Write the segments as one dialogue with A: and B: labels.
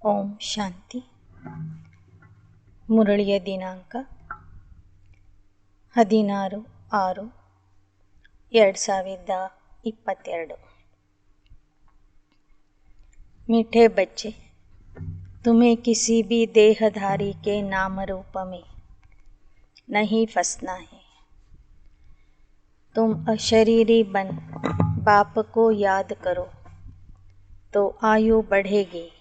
A: ಓಂ ಶಾಂತಿ. ಮುರಳಿಯ ದಿನಾಂಕ 16/6/2022. मीठे बच्चे, तुम्हें किसी भी देहधारी के नाम रूप में नहीं फंसना है। तुम अशरीरी बन बाप को याद करो तो आयु बढ़ेगी,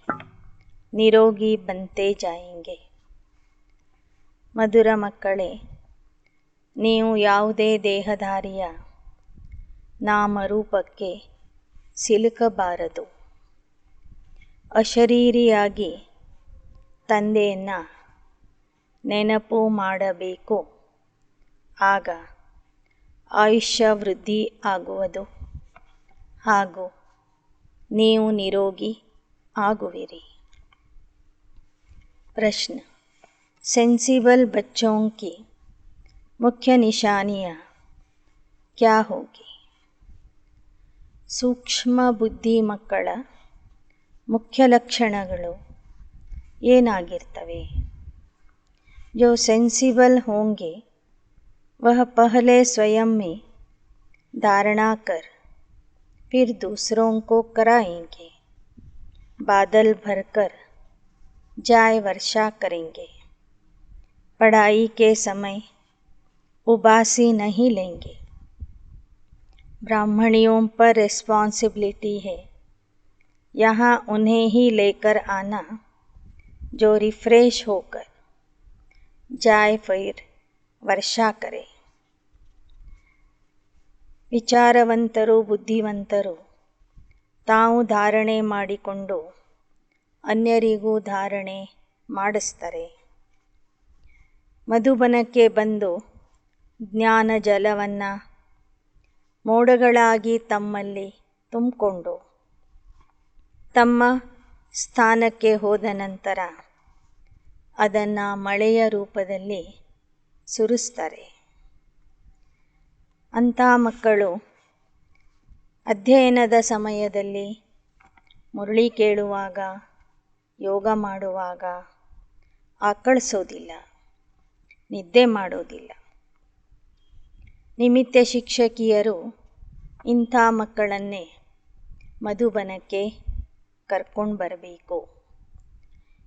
A: ನಿರೋಗಿ ಬಂತೆ ಜಾಯೆಂಗೆ. ಮಧುರ ಮಕ್ಕಳೇ, ನೀವು ಯಾವುದೇ ದೇಹಧಾರಿಯ ನಾಮರೂಪಕ್ಕೆ ಸಿಲುಕಬಾರದು. ಅಶರೀರಿಯಾಗಿ ತಂದೆಯನ್ನು ನೆನಪು ಮಾಡಬೇಕು. ಆಗ ಆಯುಷ್ಯ ವೃದ್ಧಿ ಆಗುವುದು ಹಾಗೂ ನೀವು ನಿರೋಗಿ ಆಗುವಿರಿ. प्रश्न: सेंसिबल बच्चों की मुख्य निशानियाँ क्या होगी? सूक्ष्म बुद्धि ಮಕ್ಕಳ मुख्य लक्षणಗಳು ಏನಾಗಿರ್ತವೆ? जो सेंसिबल होंगे वह पहले स्वयं में धारणा कर फिर दूसरों को कराएंगे. बादल भरकर जाए वर्षा करेंगे. पढ़ाई के समय उबासी नहीं लेंगे. ब्राह्मणियों पर रिस्पॉन्सिबिलिटी है, यहाँ उन्हें ही लेकर आना जो रिफ्रेश होकर जाए फिर वर्षा करे. ವಿಚಾರವಂತರು ಬುದ್ಧಿವಂತರು ತಾವು ಧಾರಣೆ ಮಾಡಿಕೊಂಡು ಅನ್ಯರಿಗೂ ಧಾರಣೆ ಮಾಡಿಸ್ತಾರೆ. ಮಧುಬನಕ್ಕೆ ಬಂದು ಜ್ಞಾನ ಜಲವನ್ನು ಮೋಡಗಳಾಗಿ ತಮ್ಮಲ್ಲಿ ತುಂಬಿಕೊಂಡು ತಮ್ಮ ಸ್ಥಾನಕ್ಕೆ ಹೋದ ನಂತರ ಅದನ್ನು ಮಳೆಯ ರೂಪದಲ್ಲಿ ಸುರಿಸ್ತಾರೆ. ಅಂಥ ಮಕ್ಕಳು ಅಧ್ಯಯನದ ಸಮಯದಲ್ಲಿ ಮುರಳಿ ಕೇಳುವಾಗ ಯೋಗ ಮಾಡುವಾಗ ಆಕಳಿಸೋದಿಲ್ಲ, ನಿದ್ದೆ ಮಾಡೋದಿಲ್ಲ. ನಿಮಿತ್ತ ಶಿಕ್ಷಕಿಯರು ಇಂಥ ಮಕ್ಕಳನ್ನೇ ಮಧುಬನಕ್ಕೆ ಕರ್ಕೊಂಡು ಬರಬೇಕು.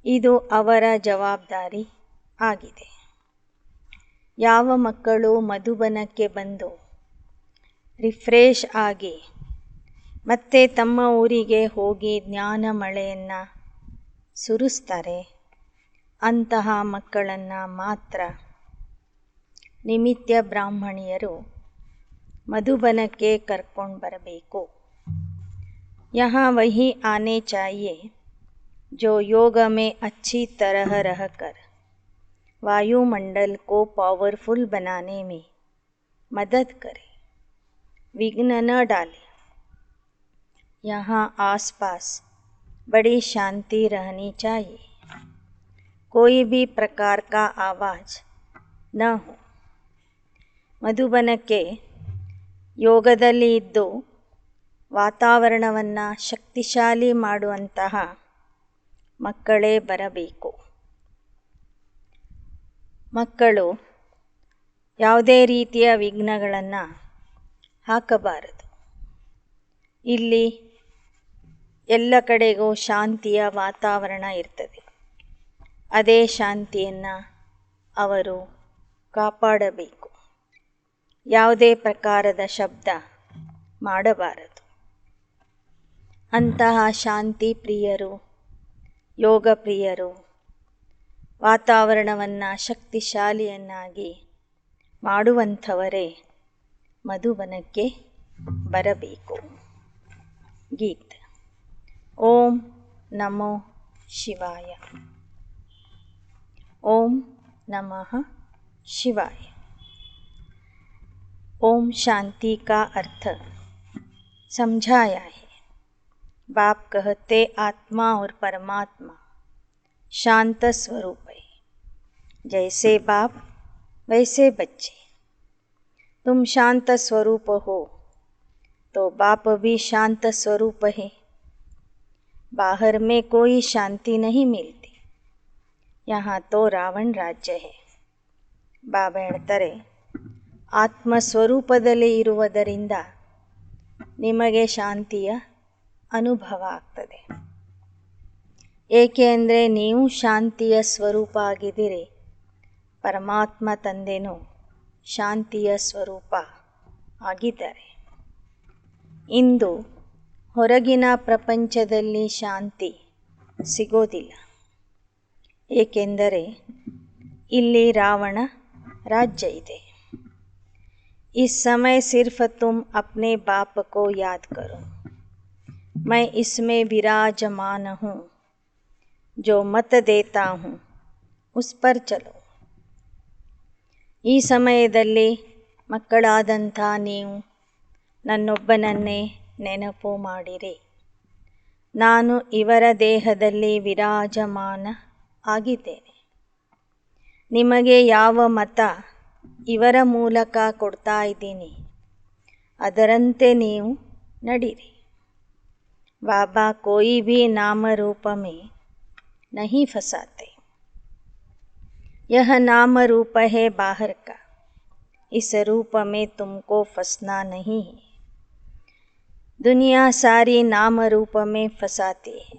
A: ಇದು ಅವರ ಜವಾಬ್ದಾರಿ ಆಗಿದೆ. ಯಾವ ಮಕ್ಕಳು ಮಧುಬನಕ್ಕೆ ಬಂದು ರಿಫ್ರೆಶ್ ಆಗಿ ಮತ್ತೆ ತಮ್ಮ ಊರಿಗೆ ಹೋಗಿ ಜ್ಞಾನ ಮಳೆಯನ್ನು ಸುರಿಸ್ತಾರೆ, ಅಂತಹ ಮಕ್ಕಳನ್ನು ಮಾತ್ರ ನಿಮಿತ್ತ ಬ್ರಾಹ್ಮಣಿಯರು ಮಧುಬನಕ್ಕೆ ಕರ್ಕೊಂಡು ಬರಬೇಕು. यहाँ वही आने चाहिए जो योग में अच्छी तरह रहकर वायुमंडल को पावरफुल बनाने में मदद करे, विघ्न न डाले. यहाँ आसपास बड़ी शांति रहनी चाहिए, कोई भी प्रकार का आवाज़ न हो. ಮಧುಬನಕ್ಕೆ ಯೋಗದಲ್ಲಿ ಇದ್ದು ವಾತಾವರಣವನ್ನು ಶಕ್ತಿಶಾಲಿ ಮಾಡುವಂತಹ ಮಕ್ಕಳೇ ಬರಬೇಕು. ಮಕ್ಕಳು ಯಾವುದೇ ರೀತಿಯ ವಿಘ್ನಗಳನ್ನು ಹಾಕಬಾರದು. ಇಲ್ಲಿ ಎಲ್ಲ ಕಡೆಗೂ ಶಾಂತಿಯ ವಾತಾವರಣ ಇರ್ತದೆ. ಅದೇ ಶಾಂತಿಯನ್ನು ಅವರು ಕಾಪಾಡಬೇಕು. ಯಾವುದೇ ಪ್ರಕಾರದ ಶಬ್ದ ಮಾಡಬಾರದು. ಅಂತಹ ಶಾಂತಿ ಪ್ರಿಯರು, ಯೋಗ ಪ್ರಿಯರು ವಾತಾವರಣವನ್ನು ಶಕ್ತಿಶಾಲಿಯನ್ನಾಗಿ ಮಾಡುವಂಥವರೇ ಮಧುಬನಕ್ಕೆ ಬರಬೇಕು. ಗೀತ್. ಓಂ ನಮೋ ಶಿವಾಯ. ಓಂ ನಮಃ ಶಿವಾಯ. ओम शांति का अर्थ समझाया है. बाप कहते आत्मा और परमात्मा शांत स्वरूप है. जैसे बाप वैसे बच्चे. तुम शांत स्वरूप हो तो बाप भी शांत स्वरूप है. बाहर में कोई शांति नहीं मिलती, यहाँ तो ರಾವಣ ರಾಜ್ಯ है. ಬಾಬಾ ಹೇಳ್ತಾರೆ, ಆತ್ಮಸ್ವರೂಪದಲ್ಲಿ ಇರುವುದರಿಂದ ನಿಮಗೆ ಶಾಂತಿಯ ಅನುಭವ ಆಗ್ತದೆ. ಏಕೆ ಅಂದರೆ ನೀವು ಶಾಂತಿಯ ಸ್ವರೂಪ ಆಗಿದ್ದೀರಿ. ಪರಮಾತ್ಮ ತಂದೆನೂ ಶಾಂತಿಯ ಸ್ವರೂಪ ಆಗಿದ್ದಾರೆ. ಇಂದು ಹೊರಗಿನ ಪ್ರಪಂಚದಲ್ಲಿ ಶಾಂತಿ ಸಿಗೋದಿಲ್ಲ, ಏಕೆಂದರೆ ಇಲ್ಲಿ ರಾವಣ राज्य ಇದೆ. इस समय सिर्फ तुम अपने बाप को याद करो, मैं इसमें विराजमान हूँ, जो मत देता हूँ उस पर चलो. ಈ ಸಮಯದಲ್ಲಿ ಮಕ್ಕಳಾದಂಥ ನೀವು ನನ್ನೊಬ್ಬನನ್ನೇ ನೆನಪು ಮಾಡಿರಿ. ನಾನು ಇವರ ದೇಹದಲ್ಲಿ ವಿರಾಜಮಾನ ಆಗಿದ್ದೇನೆ. ನಿಮಗೆ ಯಾವ ಮತ ಇವರ ಮೂಲಕ ಕೊಡ್ತಾ ಇದ್ದೀನಿ ಅದರಂತೆ ನೀವು ನಡೀರಿ. बाबा कोई भी नाम रूप में नहीं फंसाते. यह नाम रूप है बाहर का, इस रूप में तुमको फंसना नहीं है. दुनिया सारी नाम रूप में फंसाती है.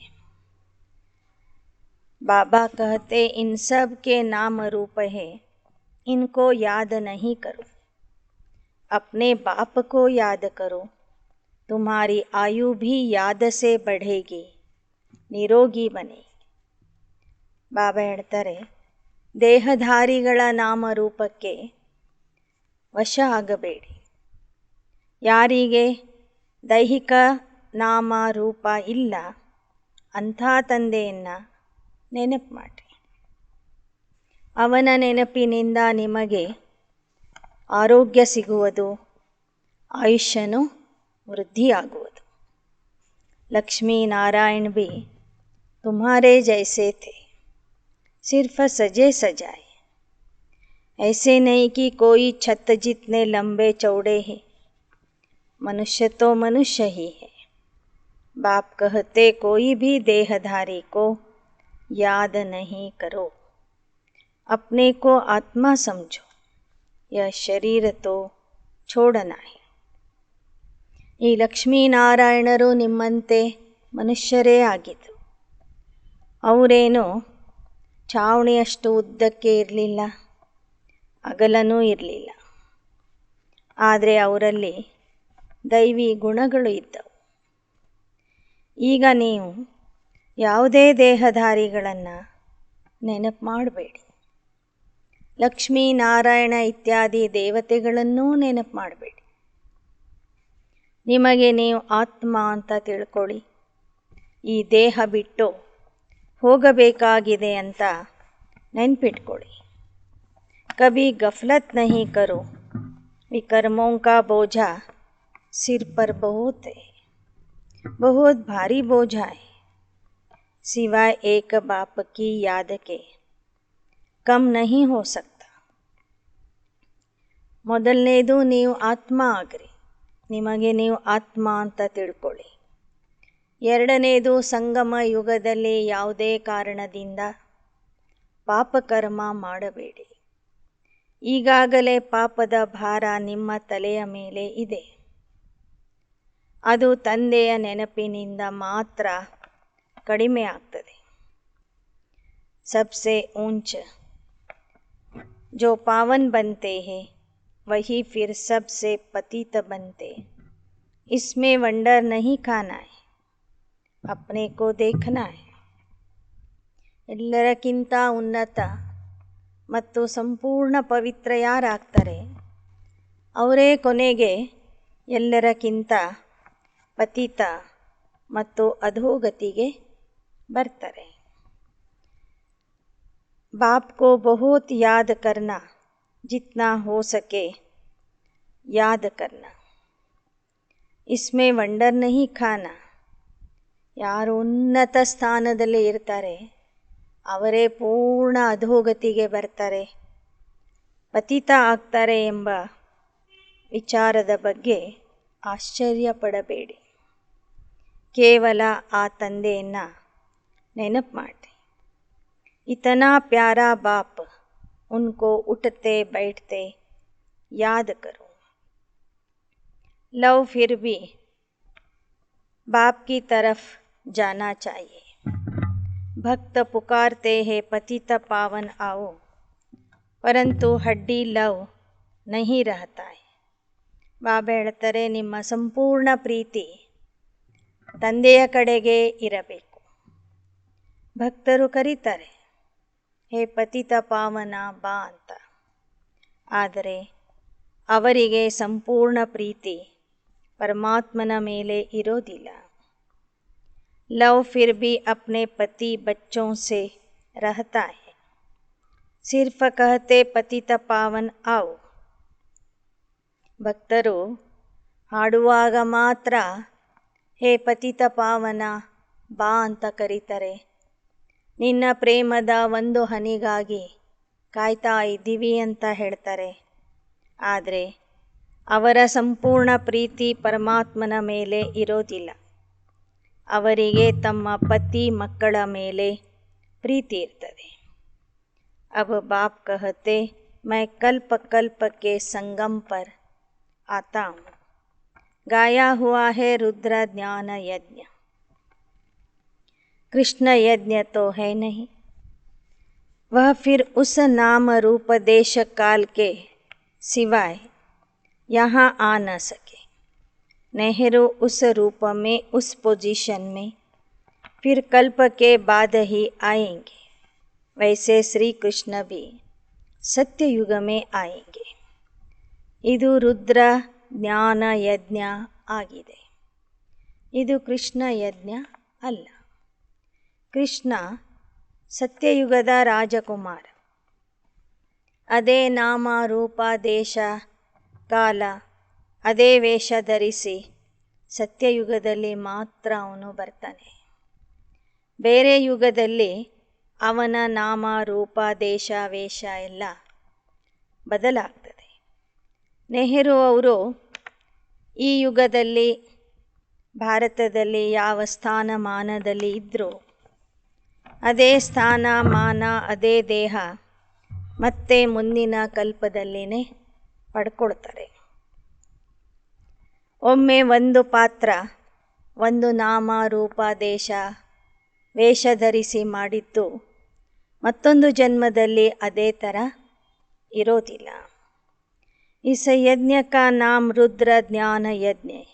A: बाबा कहते इन सब के नाम रूप है, इनको याद नहीं करो, अपने बाप को याद करो. तुम्हारी आयु भी याद से बढ़ेगी, निरोगी बनेगी. ಬಾಬಾ ಹೇಳ್ತಾರೆ, ದೇಹಧಾರಿಗಳ ನಾಮರೂಪಕ್ಕೆ ವಶ ಆಗಬೇಡಿ. ಯಾರಿಗೆ ದೈಹಿಕ ನಾಮ ರೂಪ ಇಲ್ಲ ಅಂಥ ತಂದೆಯನ್ನು ನೆನಪು ಮಾಡಿರಿ. ಅವನ ನೆನಪಿನಿಂದ ನಿಮಗೆ ಆರೋಗ್ಯ ಸಿಗುವುದು, ಆಯುಷ್ಯನು ವೃದ್ಧಿಯಾಗುವುದು. लक्ष्मी-नारायण भी तुम्हारे जैसे थे, सिर्फ सजे सजाए. ऐसे नहीं कि कोई छत जितने लंबे चौड़े हैं. मनुष्य तो मनुष्य ही है. बाप कहते कोई भी देहधारी को याद नहीं करो, अपने को आत्मा समझो. यह शरीर तो छोड़ना है. ಈ ಲಕ್ಷ್ಮೀನಾರಾಯಣರು ನಿಮ್ಮಂತೆ ಮನುಷ್ಯರೇ ಆಗಿದ್ದರು. ಅವರೇನು ಛಾವಣಿಯಷ್ಟು ಉದ್ದಕ್ಕೆ ಇರಲಿಲ್ಲ, ಅಗಲನೂ ಇರಲಿಲ್ಲ. ಆದರೆ ಅವರಲ್ಲಿ ದೈವಿ ಗುಣಗಳು ಇದ್ದವು. ಈಗ ನೀವು ಯಾವುದೇ ದೇಹಧಾರಿಗಳನ್ನು ನೆನಪು ಮಾಡಬೇಡಿ. ಲಕ್ಷ್ಮೀನಾರಾಯಣ ಇತ್ಯಾದಿ ದೇವತೆಗಳನ್ನೂ ನೆನಪು ಮಾಡಬೇಡಿ. ನಿಮಗೆ ನೀವು ಆತ್ಮ ಅಂತ ತಿಳ್ಕೊಳ್ಳಿ. ಈ ದೇಹ ಬಿಟ್ಟು ಹೋಗಬೇಕಾಗಿದೆ ಅಂತ ನೆನ್ಪಿಟ್ಕೊಳ್ಳಿ. ಕಭಿ ಗಫಲತ್ ನಹೀ ಕರೋ, ವಿಕರ್ಮೋं का बोझा सिर पर बहुत है, बहुत भारी बोझा है. सिवाय एक बाप की याद के कम नहीं हो सकता. ಮೊದಲನೇದು ನೀವು ಆತ್ಮ ಆಗ್ರಿ. ನಿಮಗೆ ನೀವು ಆತ್ಮ ಅಂತ ತಿಳ್ಕೊಳ್ಳಿ. ಎರಡನೇದು ಸಂಗಮ ಯುಗದಲ್ಲಿ ಯಾವುದೇ ಕಾರಣದಿಂದ ಪಾಪಕರ್ಮ ಮಾಡಬೇಡಿ. ಈಗಾಗಲೇ ಪಾಪದ ಭಾರ ನಿಮ್ಮ ತಲೆಯ ಮೇಲೆ ಇದೆ. ಅದು ತಂದೆಯ ನೆನಪಿನಿಂದ ಮಾತ್ರ ಕಡಿಮೆ ಆಗ್ತದೆ. सबसे ऊंच जो पावन बनते हैं वही फिर सबसे पतित बनते. इसमें वंडर नहीं खाना है, अपने को देखना है. ಎಲ್ಲರಕ್ಕಿಂತ ಉನ್ನತ ಮತ್ತು ಸಂಪೂರ್ಣ ಪವಿತ್ರ ಯಾರಾಗ್ತಾರೆ ಅವರೇ ಕೊನೆಗೆ ಎಲ್ಲರಕ್ಕಿಂತ ಪತಿತ ಮತ್ತು ಅಧೋಗತಿಗೆ ಬರ್ತಾರೆ. बाप को बहुत याद करना, जितना हो सके याद करना. इसमें वंडर नहीं खाना. ಯಾರು ಉನ್ನತ ಸ್ಥಾನದಲ್ಲಿ ಇರ್ತಾರೆ ಅವರೇ ಪೂರ್ಣ ಅಧೋಗತಿಗೆ ಬರ್ತಾರೆ, ಪತಿತ ಆಗ್ತಾರೆ ಎಂಬ ವಿಚಾರದ ಬಗ್ಗೆ ಆಶ್ಚರ್ಯ ಪಡಬೇಡಿ. ಕೇವಲ ಆ ತಂದೆಯನ್ನು ನೆನಪು ಮಾಡಿ. इतना प्यारा बाप, उनको उठते बैठते याद करो. लव फिर भी बाप की तरफ जाना चाहिए. भक्त पुकारते हैं पतित पावन आओ, परंतु हड्डी लव नहीं रहता है. ಬಾಬಾ ಹೇಳ್ತಾರೆ, ನಿಮ್ಮ ಸಂಪೂರ್ಣ ಪ್ರೀತಿ ತಂದೆಯ ಕಡೆಗೆ ಇರಬೇಕು. ಭಕ್ತರು ಕರೀತಾರೆ, ಹೇ ಪತಿತ ಪಾವನ ಬಾ ಅಂತ. ಆದರೆ ಅವರಿಗೆ ಸಂಪೂರ್ಣ ಪ್ರೀತಿ ಪರಮಾತ್ಮನ ಮೇಲೆ ಇರೋದಿಲ್ಲ. ಲವ್ ಫಿರ್ भी अपने पति बच्चों से रहता है. सिर्फ कहते पतित पावन आओ. ಭಕ್ತರು ಹಾಡುವಾಗ ಮಾತ್ರ ಹೇ ಪತಿತ ಪಾವನ ಬಾ ಅಂತ ಕರೀತಾರೆ. ನಿನ್ನ ಪ್ರೇಮದ ಒಂದು ಹನಿಗಾಗಿ ಕಾಯ್ತಾ ಇದ್ದೀವಿ ಅಂತ ಹೇಳ್ತಾರೆ. ಆದರೆ ಅವರ ಸಂಪೂರ್ಣ ಪ್ರೀತಿ ಪರಮಾತ್ಮನ ಮೇಲೆ ಇರೋದಿಲ್ಲ. ಅವರಿಗೆ ತಮ್ಮ ಪತಿ ಮಕ್ಕಳ ಮೇಲೆ ಪ್ರೀತಿ ಇರ್ತದೆ. अब बाप कहते मैं कल्प कल्प के संगम पर आता हूँ. गाया हुआ है रुद्र ज्ञान यज्ञ. कृष्ण यज्ञ तो है नहीं, वह फिर उस नाम रूप देश काल के सिवाय यहाँ आ न सके. नेहरू उस रूप में, उस पोजीशन में फिर कल्प के बाद ही आएंगे. वैसे श्री कृष्ण भी सत्य युग में आएंगे. ಇದು ರುದ್ರ ಜ್ಞಾನ ಯಜ್ಞ ಆಗಿದೆ. ಇದು ಕೃಷ್ಣ ಯಜ್ಞ ಅಲ್ಲ. ಕೃಷ್ಣ ಸತ್ಯಯುಗದ ರಾಜಕುಮಾರ. ಅದೇ ನಾಮ ರೂಪ ದೇಶ ಕಾಲ ಅದೇ ವೇಷ ಧರಿಸಿ ಸತ್ಯಯುಗದಲ್ಲಿ ಮಾತ್ರ ಅವನು ಬರ್ತಾನೆ. ಬೇರೆ ಯುಗದಲ್ಲಿ ಅವನ ನಾಮ ರೂಪ ದೇಶ ವೇಷ ಎಲ್ಲ ಬದಲಾಗ್ತದೆ. ನೆಹರು ಅವರು ಈ ಯುಗದಲ್ಲಿ ಭಾರತದಲ್ಲಿ ಯಾವ ಸ್ಥಾನಮಾನದಲ್ಲಿ ಇದ್ದರೂ ಅದೇ ಸ್ಥಾನಮಾನ ಅದೇ ದೇಹ ಮತ್ತೆ ಮುಂದಿನ ಕಲ್ಪದಲ್ಲಿನೇ ಪಡ್ಕೊಳ್ತಾರೆ. ಒಮ್ಮೆ ಒಂದು ಪಾತ್ರ ಒಂದು ನಾಮ ರೂಪ ದೇಶ ವೇಷ ಧರಿಸಿ ಮಾಡಿದ್ದು ಮತ್ತೊಂದು ಜನ್ಮದಲ್ಲಿ ಅದೇ ಥರ ಇರೋದಿಲ್ಲ. इस यज्ञ का नाम रुद्र ज्ञान यज्ञ है.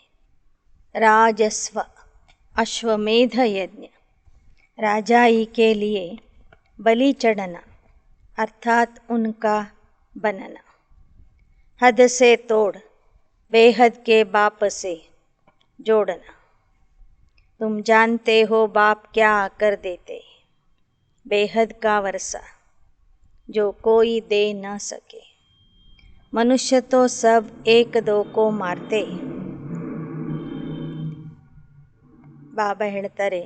A: राजस्व अश्वमेध यज्ञ. राजाई के लिए बलि चढ़ना अर्थात उनका बनना. हद से तोड़ बेहद के बाप से जोड़ना. तुम जानते हो बाप क्या कर देते. बेहद का वर्षा जो कोई दे न सके. मनुष्य तो सब एक दो को मारते. ಬಾಬಾ ಹೇಳ್ತಾರೆ,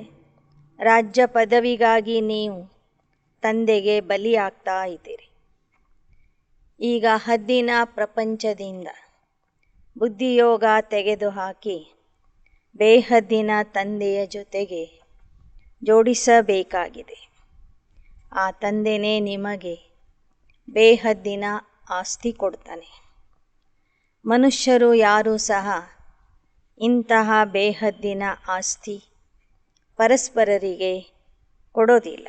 A: ರಾಜ್ಯ ಪದವಿಗಾಗಿ ನೀವು ತಂದೆಗೆ ಬಲಿ ಆಗ್ತಾ ಇದ್ದೀರಿ. ಈಗ ಹದ್ದಿನ ಪ್ರಪಂಚದಿಂದ ಬುದ್ಧಿಯೋಗ ತೆಗೆದುಹಾಕಿ ಬೇಹದ್ದಿನ ತಂದೆಯ ಜೊತೆಗೆ ಜೋಡಿಸಬೇಕಾಗಿದೆ. ಆ ತಂದೆನೇ ನಿಮಗೆ ಬೇಹದ್ದಿನ ಆಸ್ತಿ ಕೊಡ್ತಾನೆ. ಮನುಷ್ಯರು ಯಾರೂ ಸಹ ಇಂತಹ ಬೇಹದ್ದಿನ ಆಸ್ತಿ ಪರಸ್ಪರರಿಗೆ ಕೊಡೋದಿಲ್ಲ.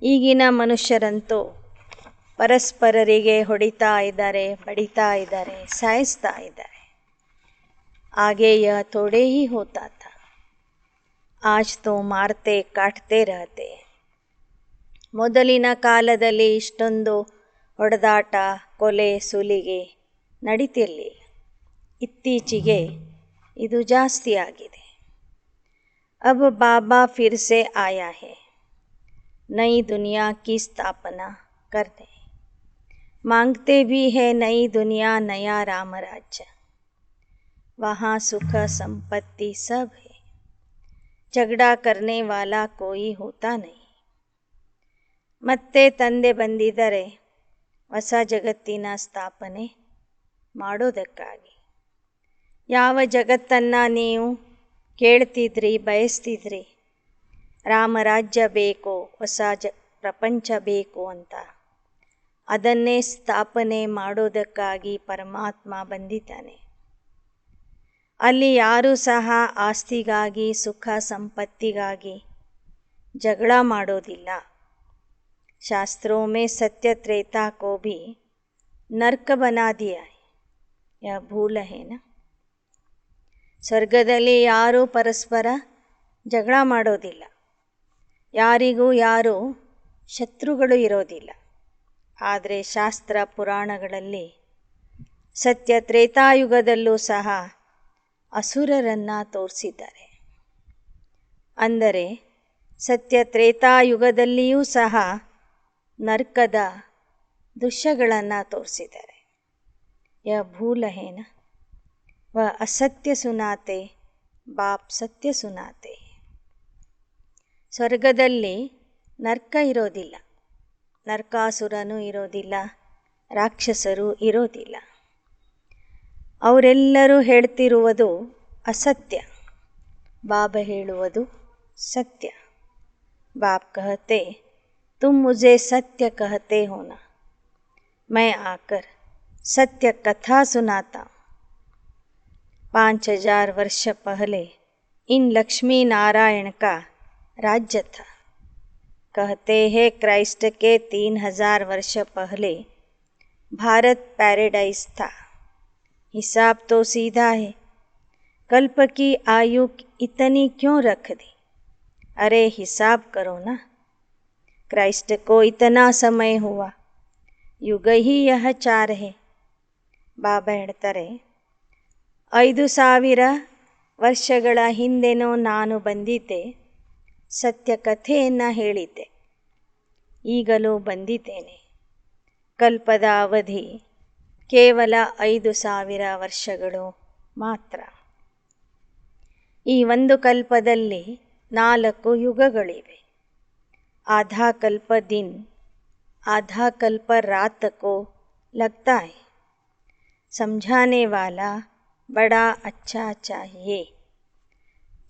A: ಈಗಿನ ಮನುಷ್ಯರಂತೂ ಪರಸ್ಪರರಿಗೆ ಹೊಡಿತಾ ಇದ್ದಾರೆ, ಬಡಿತಾ ಇದ್ದಾರೆ, ಸಾಯಿಸ್ತಾ ಇದ್ದಾರೆ. आगे यह थोड़े ही होता था. आज तो मारते काटते रहते. ಮೊದಲಿನ ಕಾಲದಲ್ಲಿ ಇಷ್ಟೊಂದು ಹೊಡೆದಾಟ ಕೊಲೆ ಸುಲಿಗೆ ನಡೀತಿರಲಿಲ್ಲ. ಇತ್ತೀಚೆಗೆ ಇದು ಜಾಸ್ತಿ ಆಗಿದೆ. अब बाबा फिर से आया है नई दुनिया की स्थापना करने. मांगते भी है नई दुनिया नया राम राज्य. वहाँ सुख संपत्ति सब है. झगड़ा करने वाला कोई होता नहीं. ಮತ್ತೆ ತಂದೆ ಬಂದಿದ್ದಾರೆ ಹೊಸ ಜಗತ್ತಿನ ಸ್ಥಾಪನೆ ಮಾಡೋದಕ್ಕಾಗಿ. ಯಾವ ಜಗತ್ತನ್ನು ನೀವು ಕೇಳ್ತಿದ್ರಿ, ಬಯಸ್ತಿದ್ರಿ ರಾಮರಾಜ್ಯ ಬೇಕು, ಹೊಸ ಪ್ರಪಂಚ ಬೇಕು ಅಂತ. ಅದನ್ನೇ ಸ್ಥಾಪನೆ ಮಾಡೋದಕ್ಕಾಗಿ ಪರಮಾತ್ಮ ಬಂದಿದ್ದಾನೆ. ಅಲ್ಲಿ ಯಾರೂ ಸಹ ಆಸ್ತಿಗಾಗಿ, ಸುಖ ಸಂಪತ್ತಿಗಾಗಿ ಜಗಳ ಮಾಡೋದಿಲ್ಲ. ಶಾಸ್ತ್ರೋं में सत्य त्रेता को भी नर्क बना दिया है, यह भूल है ना. ಸ್ವರ್ಗದಲ್ಲಿ ಯಾರೂ ಪರಸ್ಪರ ಜಗಳ ಮಾಡೋದಿಲ್ಲ, ಯಾರಿಗೂ ಯಾರೂ ಶತ್ರುಗಳು ಇರೋದಿಲ್ಲ. ಆದರೆ ಶಾಸ್ತ್ರ ಪುರಾಣಗಳಲ್ಲಿ ಸತ್ಯ ತ್ರೇತಾಯುಗದಲ್ಲೂ ಸಹ ಅಸುರರನ್ನು ತೋರಿಸಿದ್ದಾರೆ. ಅಂದರೆ ಸತ್ಯ ತ್ರೇತಾಯುಗದಲ್ಲಿಯೂ ಸಹ ನರ್ಕದ ದೃಶ್ಯಗಳನ್ನು ತೋರಿಸಿದ್ದಾರೆ. ಯ ಭೂಲ ಹೇನ ವ ಅಸತ್ಯ ಸುನಾತೆ ಬಾಪ್ ಸತ್ಯ ಸುನಾತೆ. ಸ್ವರ್ಗದಲ್ಲಿ ನರ್ಕ ಇರೋದಿಲ್ಲ, ನರ್ಕಾಸುರನೂ ಇರೋದಿಲ್ಲ, ರಾಕ್ಷಸರು ಇರೋದಿಲ್ಲ. ಅವರೆಲ್ಲರೂ ಹೇಳ್ತಿರುವುದು ಅಸತ್ಯ, ಬಾಬಾ ಹೇಳುವುದು ಸತ್ಯ. ಬಾಪ್ ಕಹತೆ तुम मुझे सत्य कहते हो ना, मैं आकर सत्य कथा सुनाता हूँ. 5000 वर्ष पहले इन लक्ष्मी नारायण का राज्य था. कहते हैं क्राइस्ट के 3000 वर्ष पहले भारत पैराडाइज था. हिसाब तो सीधा है, कल्प की आयु इतनी क्यों रख दी? अरे हिसाब करो ना, क्राइस्ट को इतना समय हुआ, युग ही यह 4 है. ಬಾಬಾ ಹೇಳ್ತಾರೆ, 5000 ವರ್ಷಗಳ ಹಿಂದೆನೋ ನಾನು ಬಂದಿದ್ದೆ, ಸತ್ಯ ಕಥೆಯನ್ನು ಹೇಳಿದ್ದೆ. ಈಗಲೂ ಬಂದಿದ್ದೇನೆ. ಕಲ್ಪದ ಅವಧಿ ಕೇವಲ 5000 ವರ್ಷಗಳು ಮಾತ್ರ. ಈ ಒಂದು ಕಲ್ಪದಲ್ಲಿ 4 ಯುಗಗಳಿವೆ. आधा कल्प दिन, आधा कल्प रात को लगता है. समझाने वाला बड़ा अच्छा चाहिए.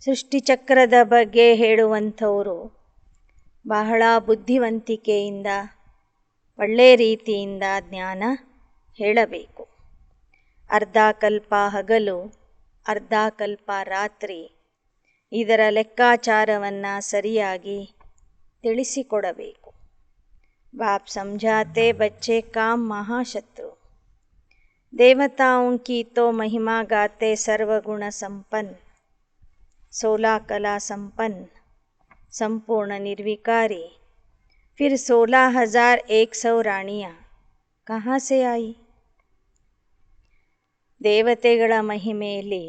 A: ಸೃಷ್ಟಿಚಕ್ರದ ಬಗ್ಗೆ ಹೇಳುವಂಥವರು ಬಹಳ ಬುದ್ಧಿವಂತಿಕೆಯಿಂದ, ಒಳ್ಳೆಯ ರೀತಿಯಿಂದ ಜ್ಞಾನ ಹೇಳಬೇಕು. ಅರ್ಧ ಕಲ್ಪ ಹಗಲು, ಅರ್ಧ ಕಲ್ಪ ರಾತ್ರಿ, ಇದರ ಲೆಕ್ಕಾಚಾರವನ್ನು ಸರಿಯಾಗಿ ತಿಳಿಸಿಕೊಡಬೇಕು. बाप समझाते बच्चे काम महाशत्रु, देवताओं की तो महिमा गाते सर्वगुण संपन्न, 16 कला संपन्न, संपूर्ण निर्विकारी. फिर 16,100 रानियाँ कहाँ से आई? ದೇವತೆಗಳ ಮಹಿಮೆಯಲ್ಲಿ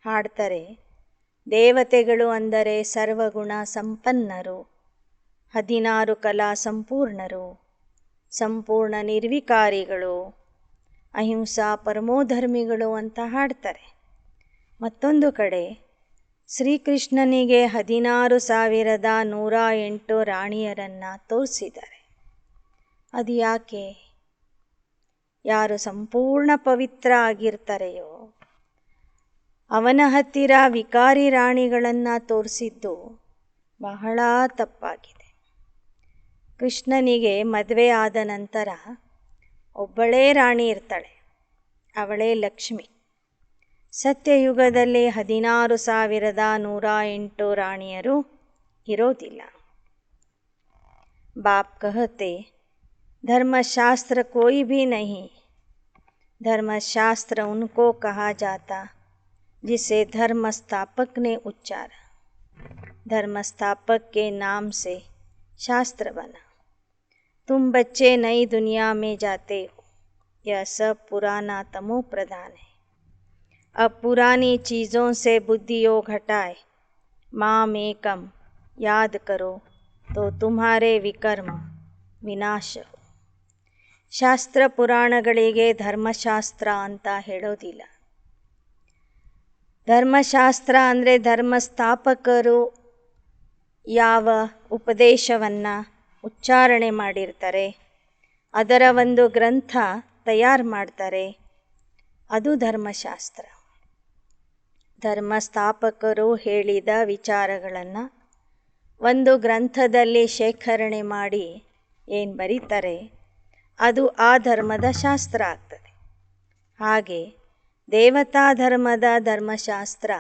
A: ಹಾಡ್ತಾರೆ, ದೇವತೆಗಳು ಅಂದರೆ ಸರ್ವಗುಣ ಸಂಪನ್ನರು, 16 ಕಲಾ ಸಂಪೂರ್ಣರು, ಸಂಪೂರ್ಣ ನಿರ್ವಿಕಾರಿಗಳು, ಅಹಿಂಸಾ ಪರಮೋಧರ್ಮಿಗಳು ಅಂತ ಹಾಡ್ತಾರೆ. ಮತ್ತೊಂದು ಕಡೆ ಶ್ರೀಕೃಷ್ಣನಿಗೆ 16,108 ರಾಣಿಯರನ್ನು ತೋರಿಸಿದ್ದಾರೆ. ಅದು ಯಾಕೆ? ಯಾರು ಸಂಪೂರ್ಣ ಪವಿತ್ರ ಆಗಿರ್ತಾರೆಯೋ ಅವನ ಹತ್ತಿರ ವಿಕಾರಿ ರಾಣಿಗಳನ್ನು ತೋರಿಸಿದ್ದು ಬಹಳ ತಪ್ಪಾಗಿದೆ. ಕೃಷ್ಣನಿಗೆ ಮದುವೆ ಆದ ನಂತರ ಒಬ್ಬಳೇ ರಾಣಿ ಇರ್ತಾಳೆ, ಅವಳೇ ಲಕ್ಷ್ಮಿ. ಸತ್ಯಯುಗದಲ್ಲಿ 16,108 ರಾಣಿಯರು ಇರೋದಿಲ್ಲ. बाप कहते धर्मशास्त्र कोई भी नहीं, धर्मशास्त्र उनको कहा जाता जिसे धर्म स्थापक ने उच्चारा. धर्म स्थापक के नाम से शास्त्र बना. तुम बच्चे नई दुनिया में जाते हो, यह सब पुराना तमो प्रधान है. अब पुरानी चीज़ों से बुद्धियों घटाए माम एकम याद करो तो तुम्हारे विकर्म ವಿನಾಶ. ಶಾಸ್ತ್ರ ಪುರಾಣಗಳಿಗೆ ಧರ್ಮಶಾಸ್ತ್ರ ಅಂತ ಹೇಳೋದಿಲ್ಲ. ಧರ್ಮಶಾಸ್ತ್ರ ಅಂದರೆ ಧರ್ಮಸ್ಥಾಪಕರು ಯಾವ ಉಪದೇಶವನ್ನು ಉಚ್ಚಾರಣೆ ಮಾಡಿರ್ತಾರೆ, ಅದರ ಒಂದು ಗ್ರಂಥ ತಯಾರು ಮಾಡ್ತಾರೆ, ಅದು ಧರ್ಮಶಾಸ್ತ್ರ. ಧರ್ಮಸ್ಥಾಪಕರು ಹೇಳಿದ ವಿಚಾರಗಳನ್ನು ಒಂದು ಗ್ರಂಥದಲ್ಲಿ ಶೇಖರಣೆ ಮಾಡಿ ಏನು ಬರೀತಾರೆ ಅದು ಆ ಧರ್ಮದ ಶಾಸ್ತ್ರ ಆಗ್ತದೆ. ಹಾಗೆ ದೇವತಾ ಧರ್ಮದ ಧರ್ಮಶಾಸ್ತ್ರ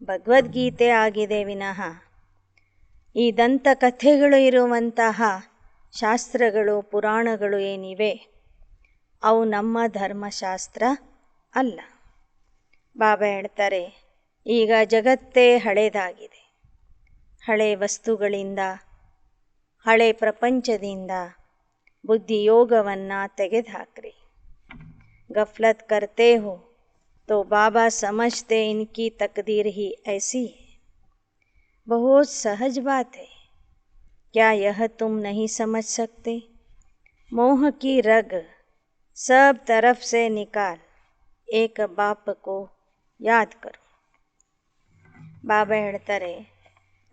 A: ಭಗವದ್ಗೀತೆ ಆಗಿದೆ ವಿನಃ ಈ ದಂತಕಥೆಗಳು ಇರುವಂತಹ ಶಾಸ್ತ್ರಗಳು ಪುರಾಣಗಳು ಏನಿವೆ ಅವು ನಮ್ಮ ಧರ್ಮಶಾಸ್ತ್ರ ಅಲ್ಲ. ಬಾಬಾ ಹೇಳ್ತಾರೆ, ಈಗ ಜಗತ್ತೇ ಹಳೇದಾಗಿದೆ. ಹಳೆ ವಸ್ತುಗಳಿಂದ ಹಳೆ ಪ್ರಪಂಚದಿಂದ ಬುದ್ಧಿಯೋಗವನ್ನು ತೆಗೆದುಹಾಕ್ರಿ. ಗಫಲತ್ ಕರ್ತೆ ಹೋ तो बाबा समझते इनकी तकदीर ही ऐसी है. बहुत सहज बात है. क्या यह तुम नहीं समझ सकते? मोह की रग सब तरफ से निकाल एक बाप को याद करो. ಬಾಬಾ ಹೇಳ್ತಾರೆ,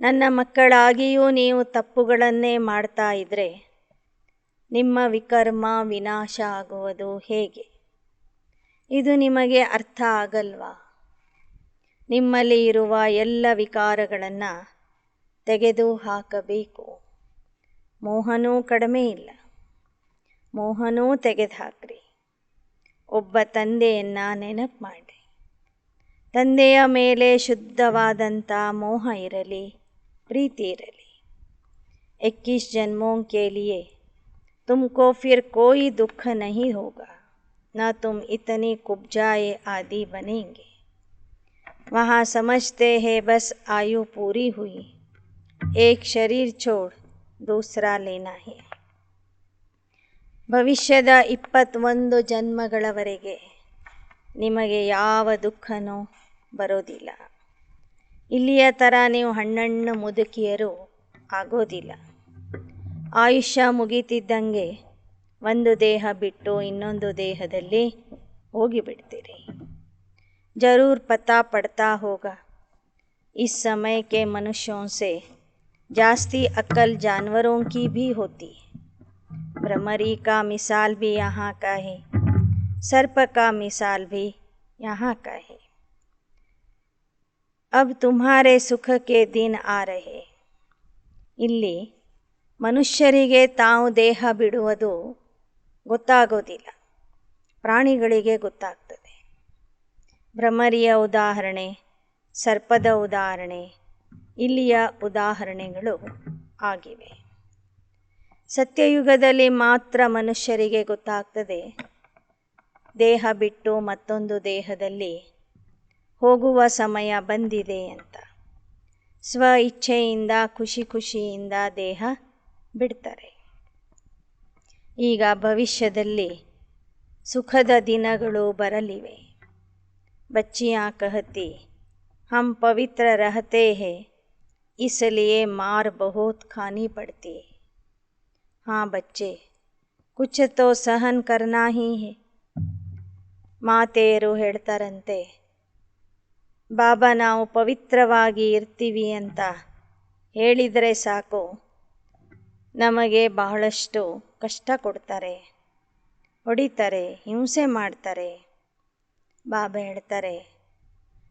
A: ನನ್ನ ಮಕ್ಕಳಾಗಿಯೂ ನೀವು ತಪ್ಪುಗಳನ್ನೇ ಮಾಡ್ತಾ ಇದ್ದರೆ ನಿಮ್ಮ ವಿಕರ್ಮ ವಿನಾಶ ಆಗುವುದು ಹೇಗೆ? ಇದು ನಿಮಗೆ ಅರ್ಥ ಆಗಲ್ವಾ? ನಿಮ್ಮಲ್ಲಿ ಇರುವ ಎಲ್ಲ ವಿಕಾರಗಳನ್ನು ತೆಗೆದು ಹಾಕಬೇಕು. ಮೋಹನೂ ಕಡಿಮೆ ಇಲ್ಲ, ಮೋಹನೂ ತೆಗೆದುಹಾಕ್ರಿ. ಒಬ್ಬ ತಂದೆಯನ್ನು ನೆನಪು ಮಾಡಿ. ತಂದೆಯ ಮೇಲೆ ಶುದ್ಧವಾದಂಥ ಮೋಹ ಇರಲಿ, ಪ್ರೀತಿ ಇರಲಿ. 21 जन्मों के लिए तुमको फिर कोई दुख नहीं होगा. न तुम इतनी कुब्जाए आदि बनेंगे. वहाँ समझते हैं बस आयु पूरी हुई, एक शरीर छोड़ दूसरा लेना है. ಭವಿಷ್ಯದ 21 ಜನ್ಮಗಳವರೆಗೆ ನಿಮಗೆ ಯಾವ ದುಃಖನೂ ಬರೋದಿಲ್ಲ. ಇಲ್ಲಿಯ ಥರ ನೀವು ಹಣ್ಣಣ್ಣು ಮುದುಕಿಯರು ಆಗೋದಿಲ್ಲ. ಆಯುಷ್ಯ ಮುಗಿತಿದ್ದಂಗೆ ಒಂದು ದೇಹ ಬಿಟ್ಟು ಇನ್ನೊಂದು ದೇಹದಲ್ಲಿ ಹೋಗಿಬಿಡ್ತೀರಿ. ಜರೂರ್ ಪತಾ ಪಡ್ತಾ ಹೋगा. इस समय के मनुष्यों से जास्ती अक्ल जानवरों की भी होती है. भ्रमरी का मिसाल भी यहाँ का है, सर्प का मिसाल भी यहाँ का है. अब तुम्हारे सुख के दिन आ रहे. ಇಲ್ಲಿ ಮನುಷ್ಯರಿಗೆ ತಾವು ದೇಹ ಬಿಡುವುದು ಗೊತ್ತಾಗೋದಿಲ್ಲ, ಪ್ರಾಣಿಗಳಿಗೆ ಗೊತ್ತಾಗ್ತದೆ. ಭ್ರಮರಿಯ ಉದಾಹರಣೆ, ಸರ್ಪದ ಉದಾಹರಣೆ ಇಲ್ಲಿಯ ಉದಾಹರಣೆಗಳು ಆಗಿವೆ. ಸತ್ಯಯುಗದಲ್ಲಿ ಮಾತ್ರ ಮನುಷ್ಯರಿಗೆ ಗೊತ್ತಾಗ್ತದೆ ದೇಹ ಬಿಟ್ಟು ಮತ್ತೊಂದು ದೇಹದಲ್ಲಿ ಹೋಗುವ ಸಮಯ ಬಂದಿದೆ ಅಂತ. ಸ್ವ ಇಚ್ಛೆಯಿಂದ ಖುಷಿ ಖುಷಿಯಿಂದ ದೇಹ ಬಿಡ್ತಾರೆ. ಈಗ ಭವಿಷ್ಯದಲ್ಲಿ ಸುಖದ ದಿನಗಳು ಬರಲಿವೆ. ಬಚ್ಚಿಯಾँ कहती हम पवित्र रहते हैं इसलिए मार बहुत खानी पड़ती है. हाँ बच्चे, कुछ तो सहन करना ही है. ಮಾತೆಯರು ಹೇಳ್ತಾರಂತೆ, ಬಾಬಾ ನಾವು ಪವಿತ್ರವಾಗಿ ಇರ್ತೀವಿ ಅಂತ ಹೇಳಿದರೆ ಸಾಕು, ನಮಗೆ ಬಹಳಷ್ಟು ಕಷ್ಟ ಕೊಡ್ತಾರೆ, ಹೊಡಿತಾರೆ, ಹಿಂಸೆ ಮಾಡ್ತಾರೆ. ಬಾಬಾ ಹೇಳ್ತಾರೆ,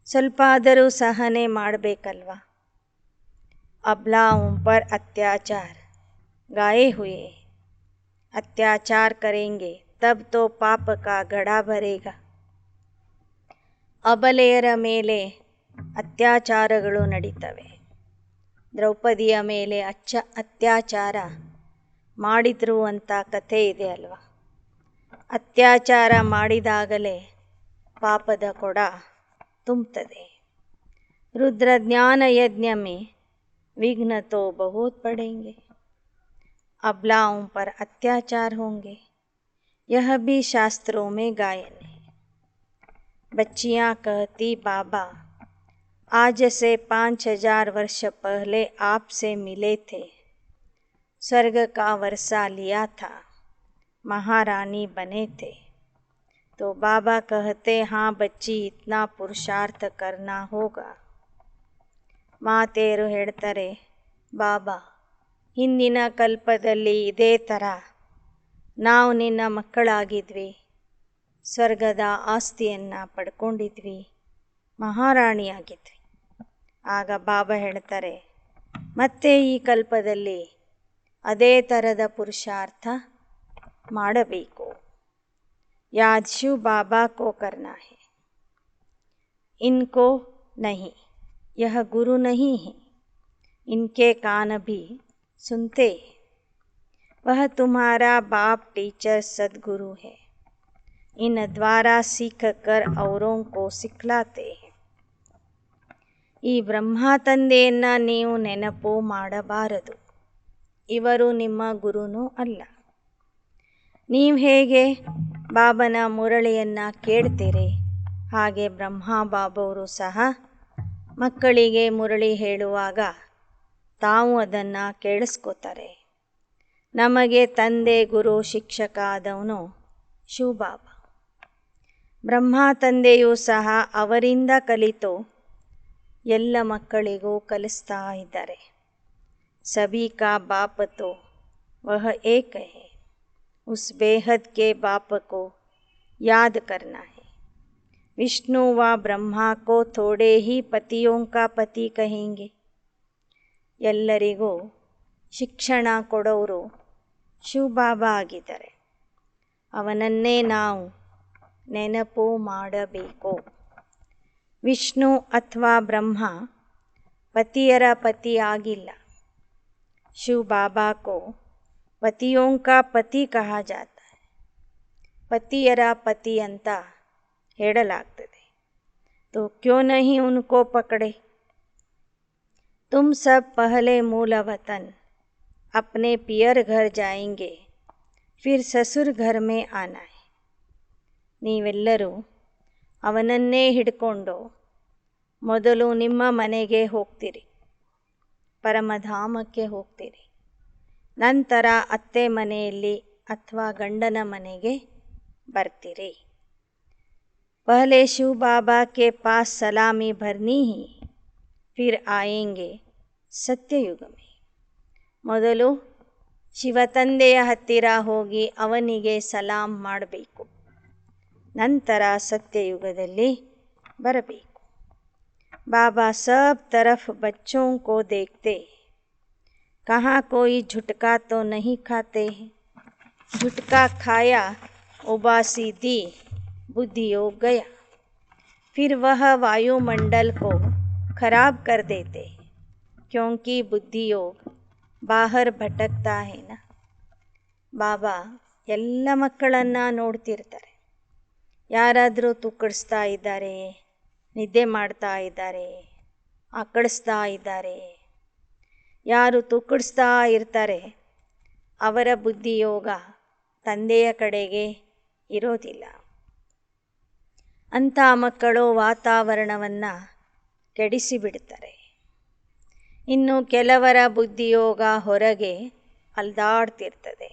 A: ಸ್ವಲ್ಪ ಆದರೂ ಸಹನೆ ಮಾಡಬೇಕಲ್ವ. अबलाओं पर अत्याचार गाए हुए, अत्याचार करेंगे तब तो पाप का घड़ा भरेगा. ಅಬಲೆಯರ ಮೇಲೆ ಅತ್ಯಾಚಾರಗಳು ನಡೀತವೆ. ದ್ರೌಪದಿಯ ಮೇಲೆ ಅತ್ಯಾಚಾರ ಮಾಡಿದ್ರು ಅಂತ ಕಥೆ ಇದೆ ಅಲ್ವಾ. ಅತ್ಯಾಚಾರ ಮಾಡಿದಾಗಲೇ ಪಾಪದ ಕೊಡ ತುಂಬುತ್ತದೆ. रुद्र ज्ञान यज्ञ में विघ्न तो बहुत पड़ेंगे. अबलाओं पर अत्याचार होंगे, यह भी शास्त्रों में गायन है. बच्चियाँ कहती बाबा आज से 5000 वर्ष पहले आपसे मिले थे, स्वर्ग का वर्षा लिया था, महारानी बने थे. तो बाबा कहते हाँ बच्ची इतना पुरुषार्थ करना होगा. ಮಾತೆಯರು ಹೇಳ್ತಾರೆ, ಬಾಬಾ ಹಿಂದಿನ ಕಲ್ಪದಲ್ಲಿ ಇದೇ ಥರ ನಾವು ನಿನ್ನ ಮಕ್ಕಳಾಗಿದ್ವಿ, ಸ್ವರ್ಗದ ಆಸ್ತಿಯನ್ನು ಪಡ್ಕೊಂಡಿದ್ವಿ, ಮಹಾರಾಣಿಯಾಗಿದ್ವಿ. ಆಗ ಬಾಬಾ ಹೇಳ್ತಾರೆ, ಮತ್ತೆ ಈ ಕಲ್ಪದಲ್ಲಿ ಅದೇ ಥರದ ಪುರುಷಾರ್ಥ ಮಾಡಬೇಕು. याद शिव बाबा को करना है, इनको नहीं, यह गुरु नहीं है, इनके कान भी सुनते हैं, वह तुम्हारा बाप टीचर सद्गुरु है, इन द्वारा सीख कर औरों को सिखलाते हैं. ಈ ಬ್ರಹ್ಮ ತಂದೆಯನ್ನ ನೀವು ನೆನಪು ಮಾಡಬಾರದು. ಇವರು ನಿಮ್ಮ ಗುರುನೂ ಅಲ್ಲ. ನೀವು ಹೇಗೆ ಬಾಬನ ಮುರಳಿಯನ್ನು ಕೇಳ್ತೀರಿ, ಹಾಗೆ ಬ್ರಹ್ಮ ಬಾಬವರು ಸಹ ಮಕ್ಕಳಿಗೆ ಮುರಳಿ ಹೇಳುವಾಗ ತಾವು ಅದನ್ನು ಕೇಳಿಸ್ಕೋತಾರೆ. ನಮಗೆ ತಂದೆ ಗುರು ಶಿಕ್ಷಕ ಆದವನು ಶಿವಬಾಬಾ. ಬ್ರಹ್ಮ ತಂದೆಯೂ ಸಹ ಅವರಿಂದ ಕಲಿತು ಎಲ್ಲ ಮಕ್ಕಳಿಗೂ ಕಲಿಸ್ತಾ ಇದ್ದಾರೆ. ಸಭಿ ಕಾ ಬಾಪ್ ತೋ ವಹ ಏಕ ಹೈ, उस बेहद के बाप को याद करना है. विष्णु व ब्रह्मा को थोड़े ही पतियों का पति कहेंगे. ಎಲ್ಲರಿಗೂ ಶಿಕ್ಷಣ ಕೊಡೋರು ಶಿವಬಾಬಾ ಆಗಿದ್ದಾರೆ. ಅವನನ್ನೇ ನಾವು ನೆನಪು ಮಾಡಬೇಕು. ವಿಷ್ಣು ಅಥವಾ ಬ್ರಹ್ಮ ಪತಿಯರ ಪತಿ ಆಗಿಲ್ಲ. ಶಿವಬಾಬಾ ಕೋ पतियों का पति कहा जाता है. पतियरा पति ಅಂತ ಹೇಳಲಾಗ್ತದೆ. तो क्यों नहीं उनको पकड़े. तुम सब पहले मूल वतन अपने पियर घर जाएंगे, फिर ससुर घर में आना है. ನೀವೆಲ್ಲರೂ ಅವನನ್ನೇ ಹಿಡ್ಕೊಂಡು ಮೊದಲು ನಿಮ್ಮ ಮನೆಗೆ ಹೋಗ್ತೀರಿ, ಪರಮಧಾಮಕ್ಕೆ ಹೋಗ್ತೀರಿ. ನಂತರ ಅತ್ತೆ ಮನೆಯಲ್ಲಿ ಅಥವಾ ಗಂಡನ ಮನೆಗೆ ಬರ್ತೀರಿ. ಪಹಲೆ ಶಿವ ಬಾಬಾ ಕೆ ಪಾಸ್ ಸಲಾಮಿ ಭರ್ನಿ ಹಿ, ಫಿರ್ ಆಯೆಂಗೆ ಸತ್ಯಯುಗ ಮೇ. ಮೊದಲು ಶಿವತಂದೆಯ ಹತ್ತಿರ ಹೋಗಿ ಅವನಿಗೆ ಸಲಾಂ ಮಾಡಬೇಕು. ನಂತರ ಸತ್ಯಯುಗದಲ್ಲಿ ಬರಬೇಕು. ಬಾಬಾ ಸಬ್ ತರಫ್ ಬಚ್ಚೋं को देखते, कहाँ कोई झुटका तो नहीं खाते हैं. झुटका खाया, उबासी दी, बुद्धि योग गया. फिर वह वायुमंडल को खराब कर देते हैं, क्योंकि बुद्धि योग बाहर भटकता है ना. ಬಾಬಾ ಎಲ್ಲ ಮಕ್ಕಳನ್ನು ನೋಡ್ತಿರ್ತಾರೆ. ಯಾರಾದರೂ ತುಕ್ಕಡಿಸ್ತಾ ಇದ್ದಾರೆ, ನಿದ್ದೆ ಮಾಡ್ತಾ ಇದ್ದಾರೆ, ಆಕಳಿಸ್ತಾ ಇದ್ದಾರೆ. ಯಾರು ತುಕ್ಕಡಿಸ್ತಾ ಇರ್ತಾರೆ ಅವರ ಬುದ್ಧಿಯೋಗ ತಂದೆಯ ಕಡೆಗೆ ಇರೋದಿಲ್ಲ. ಅಂಥ ಮಕ್ಕಳು ವಾತಾವರಣವನ್ನು ಕೆಡಿಸಿಬಿಡ್ತಾರೆ. ಇನ್ನು ಕೆಲವರ ಬುದ್ಧಿಯೋಗ ಹೊರಗೆ ಅಲ್ದಾಡ್ತಿರ್ತದೆ.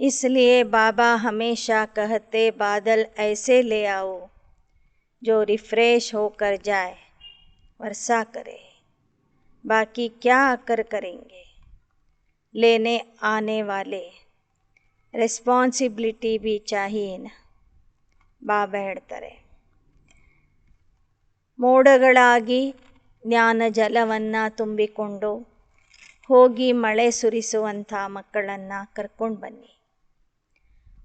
A: इसलिए बाबा हमेशा कहते, बादल ऐसे ले आओ जो रिफ्रेश होकर जाए, वर्षा करे. बाकी क्या आकर करेंगे. लेने आने वाले ರೆಸ್ಪಾನ್ಸಿಬಿಲಿಟಿ भी चाहिए ना. ಬಾಬಾ ಹೇಳ್ತಾರೆ, ಮೋಡಗಳಾಗಿ ಜ್ಞಾನ ಜಲವನ್ನು ತುಂಬಿಕೊಂಡು ಹೋಗಿ ಮಳೆ ಸುರಿಸುವಂಥ ಮಕ್ಕಳನ್ನು ಕರ್ಕೊಂಡು ಬನ್ನಿ.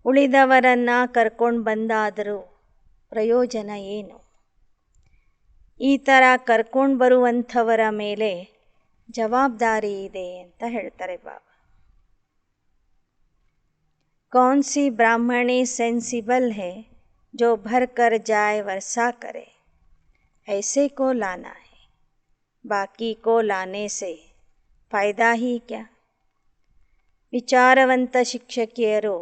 A: ಉಳಿದವರನ್ನು ಕರ್ಕೊಂಡು ಬಂದಾದರೂ ಪ್ರಯೋಜನ ಏನು. ಈ ಥರ ಕರ್ಕೊಂಡು ಬರುವಂಥವರ ಮೇಲೆ ಜವಾಬ್ದಾರಿ ಇದೆ ಅಂತ ಹೇಳ್ತಾರೆ ಬಾಬಾ. कौन सी ब्राह्मणी सेंसिबल है जो भर कर जाए वर्षा करे, ऐसे को लाना है. बाकी को लाने से फायदा ही क्या. ವಿಚಾರವಂತ ಶಿಕ್ಷಕಿಯರು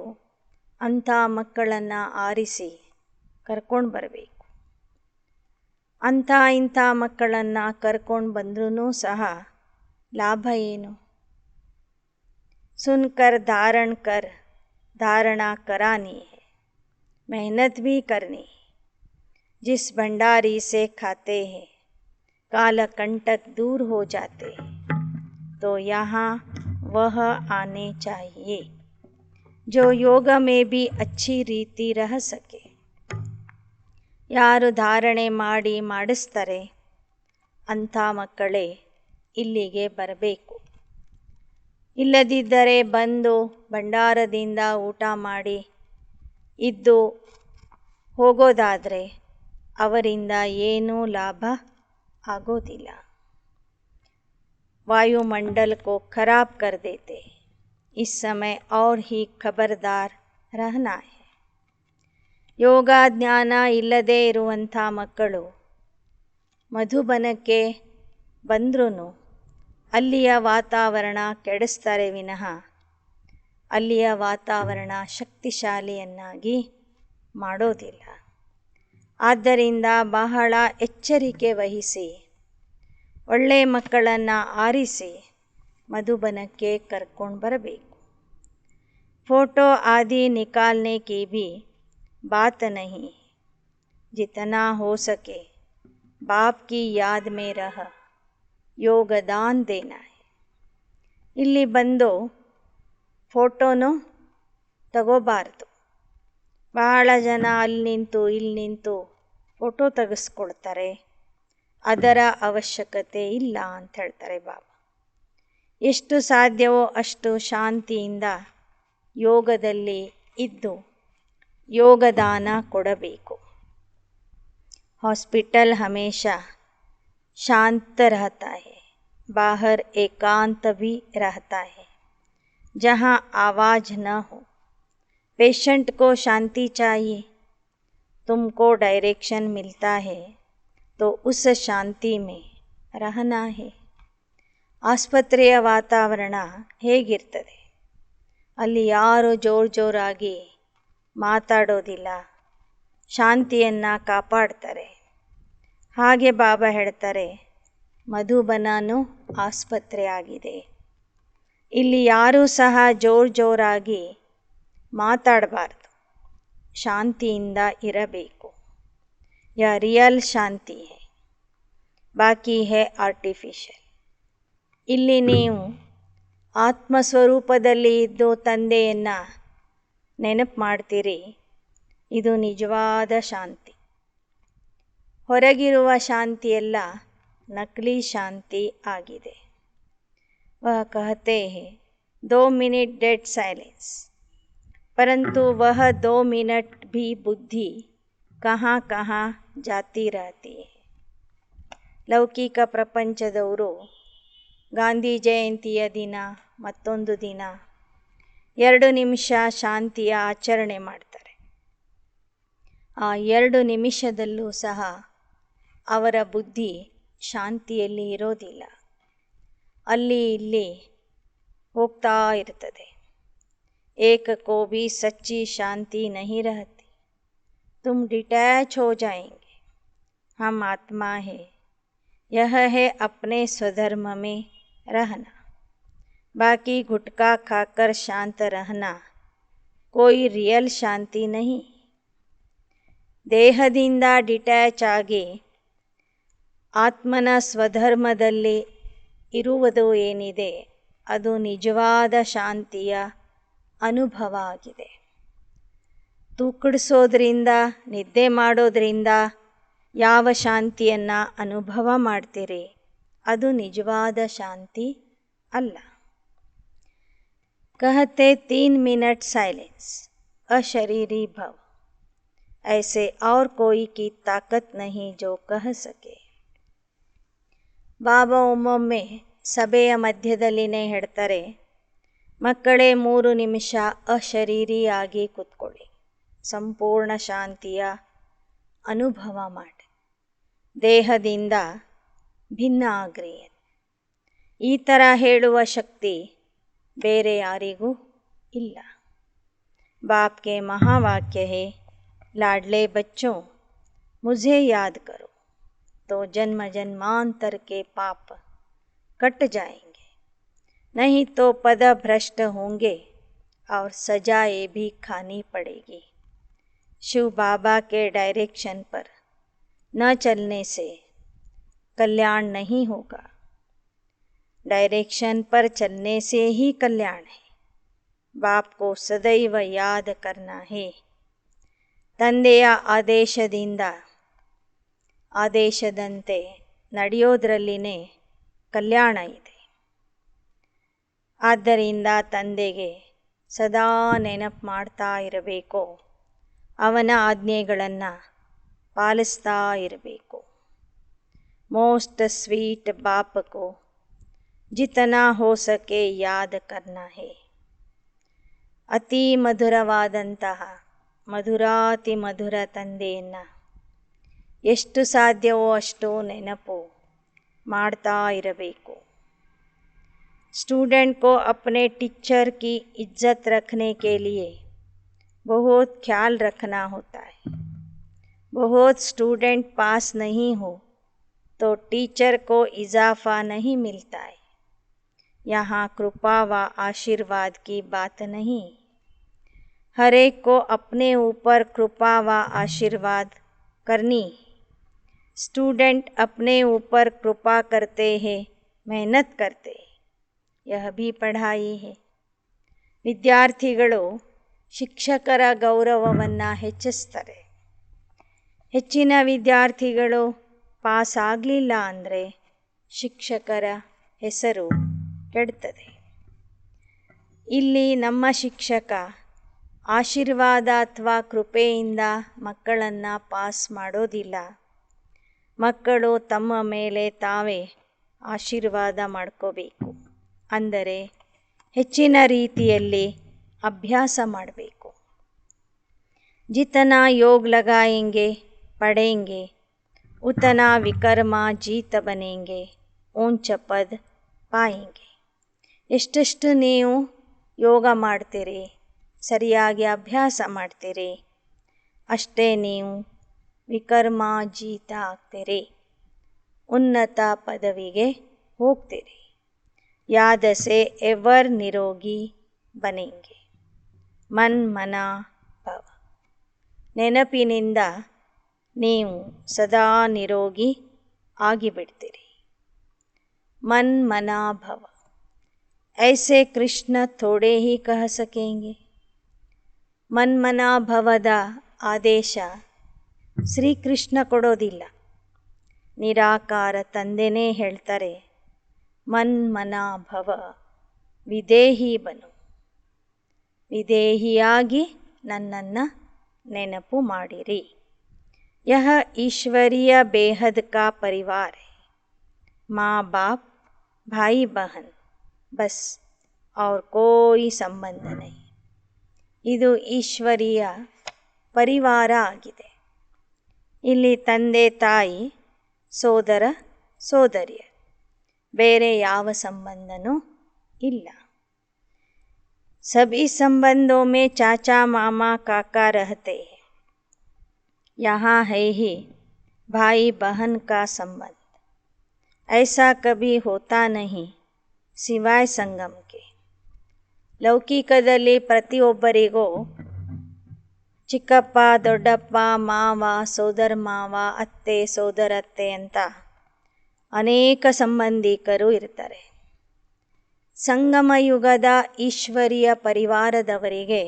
A: ಅಂಥ ಮಕ್ಕಳನ್ನು ಆರಿಸಿ ಕರ್ಕೊಂಡು ಬರಬೇಕು. ಅಂಥ ಇಂಥ ಮಕ್ಕಳನ್ನು ಕರ್ಕೊಂಡು ಬಂದ್ರೂ ಸಹ ಲಾಭ ಏನು. ಸುನ್ಕರ್ ಧಾರಣ್ ಕರ್ धारणा करानी है, मेहनत भी करनी है. जिस भंडारी से खाते हैं काल कंटक दूर हो जाते हैं, तो यहाँ वह आने चाहिए जो योग में भी अच्छी रीति रह सके. ಯಾರು ಧಾರಣೆ ಮಾಡಿಸ್ತಾರೆ ಅಂಥ ಮಕ್ಕಳೇ ಇಲ್ಲಿಗೆ ಬರಬೇಕು. ಇಲ್ಲದಿದ್ದರೆ ಬಂದು ಭಂಡಾರದಿಂದ ಊಟ ಮಾಡಿ ಇದ್ದು ಹೋಗೋದಾದರೆ ಅವರಿಂದ ಏನೂ ಲಾಭ आगोदिಲ್ಲ. वायुमंडल को खराब कर देते. इस समय और ही खबरदार रहना है. ಯೋಗ ಜ್ಞಾನ ಇಲ್ಲದೇ ಇರುವಂಥ ಮಕ್ಕಳು ಮಧುಬನಕ್ಕೆ ಬಂದ್ರೂ ಅಲ್ಲಿಯ ವಾತಾವರಣ ಕೆಡಿಸ್ತಾರೆ ವಿನಃ ಅಲ್ಲಿಯ ವಾತಾವರಣ ಶಕ್ತಿಶಾಲಿಯನ್ನಾಗಿ ಮಾಡೋದಿಲ್ಲ. ಆದ್ದರಿಂದ ಬಹಳ ಎಚ್ಚರಿಕೆ ವಹಿಸಿ ಒಳ್ಳೆಯ ಮಕ್ಕಳನ್ನು ಆರಿಸಿ ಮಧುಬನಕ್ಕೆ ಕರ್ಕೊಂಡು ಬರಬೇಕು. फ़ोटो आदि निकालने की भी बात नहीं. जितना हो सके बाप की याद में रह योगदान देना है. ಇಲ್ಲಿ ಬಂದು ಫೋಟೋನು ತಗೋಬಾರ್ದು. ಬಹಳ ಜನ ಅಲ್ಲಿ ನಿಂತು ಇಲ್ಲಿ ನಿಂತು ಫೋಟೋ ತೆಗೆಸ್ಕೊಳ್ತಾರೆ. ಅದರ ಅವಶ್ಯಕತೆ ಇಲ್ಲ ಅಂತ ಹೇಳ್ತಾರೆ ಬಾಬಾ. ಎಷ್ಟು ಸಾಧ್ಯವೋ ಅಷ್ಟು ಶಾಂತಿಯಿಂದ ಯೋಗದಲ್ಲಿ ಇದ್ದು ಯೋಗದಾನ ಕೊಡಬೇಕು. हॉस्पिटल हमेशा शांत रहता है. बाहर एकांत भी रहता है जहाँ आवाज़ न हो. पेशेंट को शांति चाहिए. तुमको डायरेक्शन मिलता है तो उस शांति में रहना है. ಆಸ್ಪತ್ರೆಯ ವಾತಾವರಣ ಹೇಗಿರ್ತದೆ? ಅಲ್ಲಿ ಯಾರು ಜೋರಾಗಿ ಮಾತಾಡೋದಿಲ್ಲ, ಶಾಂತಿಯನ್ನು ಕಾಪಾಡ್ತಾರೆ. ಹಾಗೆ ಬಾಬಾ ಹೇಳ್ತಾರೆ, ಮಧುಬನನೂ ಆಸ್ಪತ್ರೆ ಆಗಿದೆ. ಇಲ್ಲಿ ಯಾರೂ ಸಹ ಜೋರಾಗಿ ಮಾತಾಡಬಾರ್ದು, ಶಾಂತಿಯಿಂದ ಇರಬೇಕು. ಯಾ ರಿಯಲ್ ಶಾಂತಿ ಹೈ, ಬಾಕಿ ಹೈ ಆರ್ಟಿಫಿಷಿಯಲ್. ಇಲ್ಲಿ ನೀವು ಆತ್ಮಸ್ವರೂಪದಲ್ಲಿ ಇದ್ದು ತಂದೆಯನ್ನು ನೆನಪು ಮಾಡ್ತೀರಿ. ಇದು ನಿಜವಾದ ಶಾಂತಿ. ಹೊರಗಿರುವ ಶಾಂತಿಯೆಲ್ಲ ನಕಲಿ ಶಾಂತಿ ಆಗಿದೆ. वह कहते हैं 2 मिनट डेड साइलेंस, परंतु वह 2 मिनट भी बुद्धि कहाँ कहाँ जाती रहती है. ಲೌಕಿಕ ಪ್ರಪಂಚದವರು ಗಾಂಧಿ ಜಯಂತಿಯ ದಿನ ಮತ್ತೊಂದು ದಿನ 2 ನಿಮಿಷ ಶಾಂತಿಯ ಆಚರಣೆ ಮಾಡ್ತಾರೆ. ಆ 2 ನಿಮಿಷದಲ್ಲೂ ಸಹ ಅವರ ಬುದ್ಧಿ ಶಾಂತಿಯಲ್ಲಿ ಇರೋದಿಲ್ಲ, ಅಲ್ಲಿ ಇಲ್ಲಿ ಹೋಗ್ತಾ ಇರ್ತದೆ. एक को भी सच्ची शांति नहीं रहती. तुम डिटैच हो जाएंगे. हम आत्मा है, यह है अपने स्वधर्म में रहना. बाकी गुटखा खाकर शांत रहना कोई रियल शांति नहीं. ದೇಹದಿಂದ ಡಿಟ್ಯಾಚ್ ಆಗಿ ಆತ್ಮನ ಸ್ವಧರ್ಮದಲ್ಲಿ ಇರುವುದು ಏನಿದೆ ಅದು ನಿಜವಾದ ಶಾಂತಿಯ ಅನುಭವ ಆಗಿದೆ. ತೂಕಡಿಸೋದ್ರಿಂದ ನಿದ್ದೆ ಮಾಡೋದ್ರಿಂದ ಯಾವ ಶಾಂತಿಯನ್ನು ಅನುಭವ ಮಾಡ್ತೀರಿ ಅದು ನಿಜವಾದ ಶಾಂತಿ ಅಲ್ಲ. कहते 3 मिनट साइलेंस, अशरीरी भव. ऐसे और कोई की ताकत नहीं जो कह सके. ಬಾಬಾ ಒಮ್ಮೊಮ್ಮೆ ಸಭೆಯ ಮಧ್ಯದಲ್ಲಿನೇ ಹೇಳ್ತಾರೆ, ಮಕ್ಕಳೇ 3 ನಿಮಿಷ ಅಶರೀರಿಯಾಗಿ ಕೂತ್ಕೊಳ್ಳಿ, ಸಂಪೂರ್ಣ ಶಾಂತಿಯ ಅನುಭವ ಮಾಡಿ, ದೇಹದಿಂದ ಭಿನ್ನ ಆಗ್ರಿ. ಈ ಥರ ಹೇಳುವ ಶಕ್ತಿ ಬೇರೆ ಯಾರಿಗೂ ಇಲ್ಲ. बाप के महावाक्य है, लाडले बच्चों मुझे याद करो तो जन्म जन्मांतर के पाप कट जाएंगे, नहीं तो पद भ्रष्ट होंगे और सजाएं भी खानी पड़ेगी. शिव बाबा के डायरेक्शन पर न चलने से कल्याण नहीं होगा. डायरेक्शन पर चलने से ही कल्याण है. बाप को सदैव याद करना है. ತಂದೆಯ ಆದೇಶದಿಂದ ಆದೇಶದಂತೆ ನಡೆಯೋದ್ರಲ್ಲಿನೇ ಕಲ್ಯಾಣ ಇದೆ. ಆದ್ದರಿಂದ ತಂದೆಗೆ ಸದಾ ನೆನಪು ಮಾಡ್ತಾ ಇರಬೇಕು, ಅವನ ಆಜ್ಞೆಗಳನ್ನು ಪಾಲಿಸ್ತಾ ಇರಬೇಕು. ಮೋಸ್ಟ್ ಸ್ವೀಟ್ ಬಾಪ್ ಕೋ ಜಿತನಾ ಹೋ ಸಕೆ ಯಾದ್ ಕರ್ನಾ ಹೇ. ಅತಿ ಮಧುರವಾದಂತಹ ಮಧುರಾತಿ ಮಧುರ ತಂದೆಯನ್ನು ಎಷ್ಟು ಸಾಧ್ಯವೋ ಅಷ್ಟು ನೆನಪು ಮಾಡ್ತಾ ಇರಬೇಕು. स्टूडेंट को अपने टीचर की इज्जत रखने के लिए बहुत ख्याल रखना होता है. बहुत स्टूडेंट पास नहीं हो तो टीचर को इजाफा नहीं मिलता है. यहाँ कृपा व आशीर्वाद की बात नहीं. हर एक को अपने ऊपर कृपा व आशीर्वाद करनी. स्टूडेंट अपने ऊपर कृपा करते हैं, मेहनत करते हैं. यह भी पढ़ाई है. ವಿದ್ಯಾರ್ಥಿಗಳು ಶಿಕ್ಷಕರ ಗೌರವವನ್ನು ಹೆಚ್ಚಿಸ್ತಾರೆ. ಹೆಚ್ಚಿನ ವಿದ್ಯಾರ್ಥಿಗಳು ಪಾಸ್ ಆಗಲಿಲ್ಲ ಅಂದರೆ ಶಿಕ್ಷಕರ ಹೆಸರು ಕೆಡ್ತದೆ. ಇಲ್ಲಿ ನಮ್ಮ ಶಿಕ್ಷಕ ಆಶೀರ್ವಾದ ಅಥವಾ ಕೃಪೆಯಿಂದ ಮಕ್ಕಳನ್ನು ಪಾಸ್ ಮಾಡೋದಿಲ್ಲ. ಮಕ್ಕಳು ತಮ್ಮ ಮೇಲೆ ತಾವೇ ಆಶೀರ್ವಾದ ಮಾಡ್ಕೋಬೇಕು. ಅಂದರೆ ಹೆಚ್ಚಿನ ರೀತಿಯಲ್ಲಿ ಅಭ್ಯಾಸ ಮಾಡಬೇಕು. ಜಿತನಾ ಯೋಗ ಲಗಾಯೆಂಗೆ ಪಡೆಂಗೆ ಉತನಾ ವಿಕರ್ಮ ಜೀತ ಬನೆಂಗೆ ಊಂಚ ಪದ ಪಾಯೆಂಗೆ. ಎಷ್ಟೆಷ್ಟು ನೀವು ಯೋಗ ಮಾಡ್ತೀರಿ, ಸರಿಯಾಗಿ ಅಭ್ಯಾಸ ಮಾಡ್ತೀರಿ, ಅಷ್ಟೇ ನೀವು ವಿಕರ್ಮ ಜೀತ ಆಗ್ತೀರಿ, ಉನ್ನತ ಪದವಿಗೆ ಹೋಗ್ತೀರಿ. याद से एवर निरोगी बनेंगे. मन मना भव. ನೆನಪಿನಿಂದ ನೀವು ಸದಾ ನಿರೋಗಿ ಆಗಿಬಿಡ್ತೀರಿ. ಮನ್ ಮನಾ ಭವ. ऐसे कृष्ण थोड़े ही कह सकेंगे. ಮನ್ಮನಾ ಭವದ ಆದೇಶ ಶ್ರೀಕೃಷ್ಣ ಕೊಡೋದಿಲ್ಲ. ನಿರಾಕಾರ ತಂದೆನೇ ಹೇಳ್ತಾರೆ, ಮನ್ಮನಾ ಭವ, ವಿದೇಹಿ ಬನು. ವಿದೇಹಿಯಾಗಿ ನನ್ನನ್ನು ನೆನಪು ಮಾಡಿರಿ. ಯಹ ಈಶ್ವರೀಯ ಬೇಹದ್ ಕಾ ಪರಿವಾರ ಹೈ. माँ बाप भाई बहन बस और कोई ಸಂಬಂಧ नहीं. ಇದು ಈಶ್ವರೀಯ ಪರಿವಾರ ಆಗಿದೆ. ಇಲ್ಲಿ ತಂದೆ ತಾಯಿ ಸೋದರ ಸೋದರಿಯರು, ಬೇರೆ ಯಾವ ಸಂಬಂಧನೂ ಇಲ್ಲ. सभी संबंधों में चाचा मामा काका रहते हैं. यहाँ है ही भाई बहन का संबंध. ऐसा कभी होता नहीं सिवाय संगम के. ಲೌಕಿಕದಲ್ಲಿ ಪ್ರತಿಯೊಬ್ಬರಿಗೂ ಚಿಕ್ಕಪ್ಪ ದೊಡ್ಡಪ್ಪ ಮಾವ ಸೋದರ ಮಾವ ಅತ್ತೆ ಸೋದರತ್ತೆ ಅಂತ ಅನೇಕ ಸಂಬಂಧಿಕರು ಇರ್ತಾರೆ. ಸಂಗಮ ಯುಗದ ಈಶ್ವರೀಯ ಪರಿವಾರದವರಿಗೆ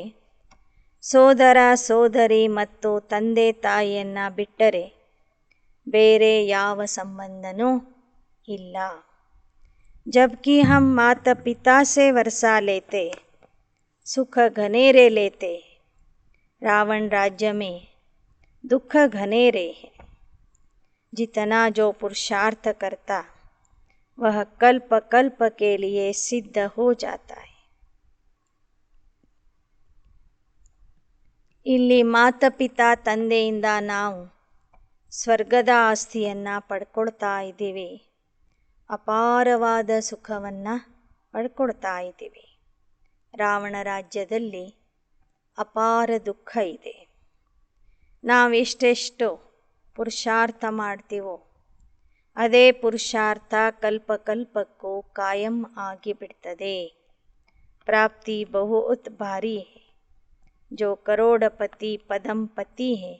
A: ಸೋದರ ಸೋದರಿ ಮತ್ತು ತಂದೆ ತಾಯಿಯನ್ನು ಬಿಟ್ಟರೆ ಬೇರೆ ಯಾವ ಸಂಬಂಧನೂ ಇಲ್ಲ. जबकि हम माता पिता से वर्षा लेते, सुख घनेरे लेते, रावण राज्य में दुख घनेरे है. जितना जो पुरुषार्थ करता वह कल्प कल्प के लिए सिद्ध हो जाता है. ಇಲ್ಲಿ ಮಾತಾಪಿತಾ ತಂದೆಯಿಂದ ನಾವು ಸ್ವರ್ಗದ ಆಸ್ತಿಯನ್ನು ಪಡ್ಕೊಳ್ತಾ ಇದ್ದೀವಿ. ಅಪಾರವಾದ ಸುಖವನ್ನು ಪಡ್ಕೊಳ್ತಾ ಇದ್ದೀವಿ. ರಾವಣ ರಾಜ್ಯದಲ್ಲಿ ಅಪಾರ ದುಃಖ ಇದೆ. ನಾವೆಷ್ಟೆಷ್ಟು ಪುರುಷಾರ್ಥ ಮಾಡ್ತೀವೋ ಅದೇ ಪುರುಷಾರ್ಥ ಕಲ್ಪಕಲ್ಪಕ್ಕೂ ಕಾಯಂ ಆಗಿಬಿಡ್ತದೆ. ಪ್ರಾಪ್ತಿ ಬಹುತ್ ಭಾರಿ है. जो करोड़पति पदमपति है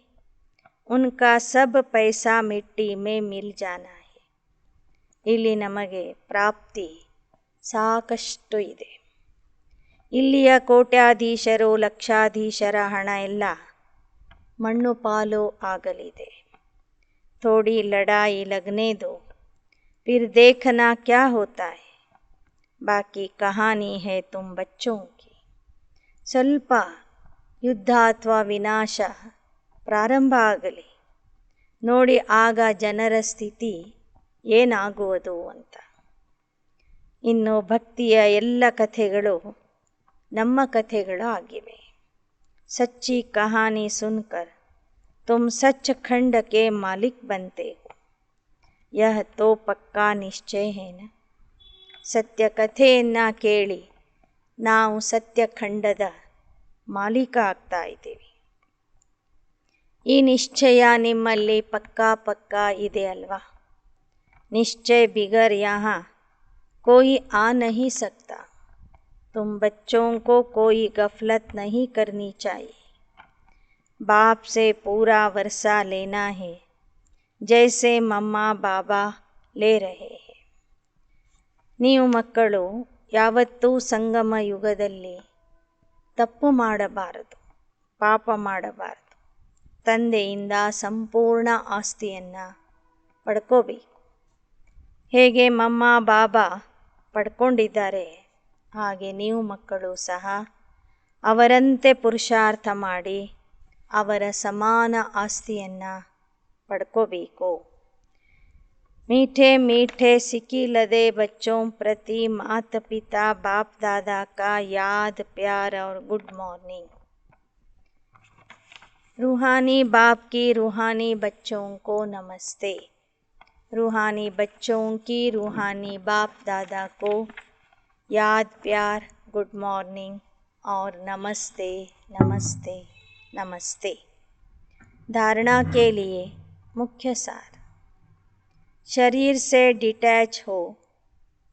A: उनका सब पैसा मिट्टी में मिल जाना है. ಇಲ್ಲಿ ನಮಗೆ ಪ್ರಾಪ್ತಿ ಸಾಕಷ್ಟು ಇದೆ. ಇಲ್ಲಿಯ ಕೋಟ್ಯಾಧೀಶರು ಲಕ್ಷಾಧೀಶರ ಹಣ ಎಲ್ಲ ಮಣ್ಣು ಪಾಲು ಆಗಲಿದೆ. थोड़ी लड़ाई लगने दो, फिर देखना क्या होता है, ಬಾಕಿ ಕಹಾನಿ ಹೇ ತುಮ್ ಬಚ್ಚೋಂ ಕಿ. ಸ್ವಲ್ಪ ಯುದ್ಧ ಅಥವಾ ವಿನಾಶ ಪ್ರಾರಂಭ ಆಗಲಿ, ನೋಡಿ ಆಗ ಜನರ ಸ್ಥಿತಿ ಏನಾಗುವುದು ಅಂತ. ಇನ್ನು ಭಕ್ತಿಯ ಎಲ್ಲ ಕಥೆಗಳು ನಮ್ಮ ಕಥೆಗಳು ಆಗಿವೆ. ಸಚ್ಚಿ ಕಹಾನಿ ಸುನ್ಕರ್ ತುಮ್ ಸಚ್ಖಂಡ್ ಕೆ ಮಾಲಿಕ್ ಬಂತೆ ಹೋ, ಯಹ ತೋ ಪಕ್ಕಾ ನಿಶ್ಚಯ ಹೇ ನ. ಸತ್ಯ ಕಥೆಯನ್ನು ಕೇಳಿ ನಾವು ಸತ್ಯಖಂಡದ ಮಾಲೀಕ ಆಗ್ತಾ ಇದ್ದೀವಿ. ಈ ನಿಶ್ಚಯ ನಿಮ್ಮಲ್ಲಿ ಪಕ್ಕಾ ಇದೆ ಅಲ್ವಾ. ನಿಶ್ಚಯ ಬಿಗರ್ ಯಹಾ कोई आ नहीं सकता. तुम बच्चों को कोई गफलत नहीं करनी चाहिए. बाप से पूरा वर्षा लेना है, जैसे मम्मा बाबा ले रहे हैं. ನೀವು ಮಕ್ಕಳು ಯಾವತ್ತೂ ಸಂಗಮ ಯುಗದಲ್ಲಿ ತಪ್ಪು ಮಾಡಬಾರದು, ಪಾಪ ಮಾಡಬಾರದು. ತಂದೆಯಿಂದ ಸಂಪೂರ್ಣ ಆಸ್ತಿಯನ್ನು ಪಡ್ಕೋಬೇಕು. ಹೇಗೆ ಮಮ್ಮ ಬಾಬಾ ಪಡ್ಕೊಂಡಿದ್ದಾರೆ, ಹಾಗೆ ನೀವು ಮಕ್ಕಳು ಸಹ ಅವರಂತೆ ಪುರುಷಾರ್ಥ ಮಾಡಿ ಅವರ ಸಮಾನ ಆಸ್ತಿಯನ್ನು ಪಡ್ಕೋಬೇಕು. मीठे मीठे सिकिलदे बच्चों प्रति माता पिता बाप दादा का याद प्यार और गुड मॉर्निंग. रूहानी बाप की रूहानी बच्चों को नमस्ते. रूहानी बच्चों की रूहानी बाप दादा को याद प्यार गुड मॉर्निंग और नमस्ते नमस्ते नमस्ते. धारणा के लिए मुख्य सार. शरीर से डिटैच हो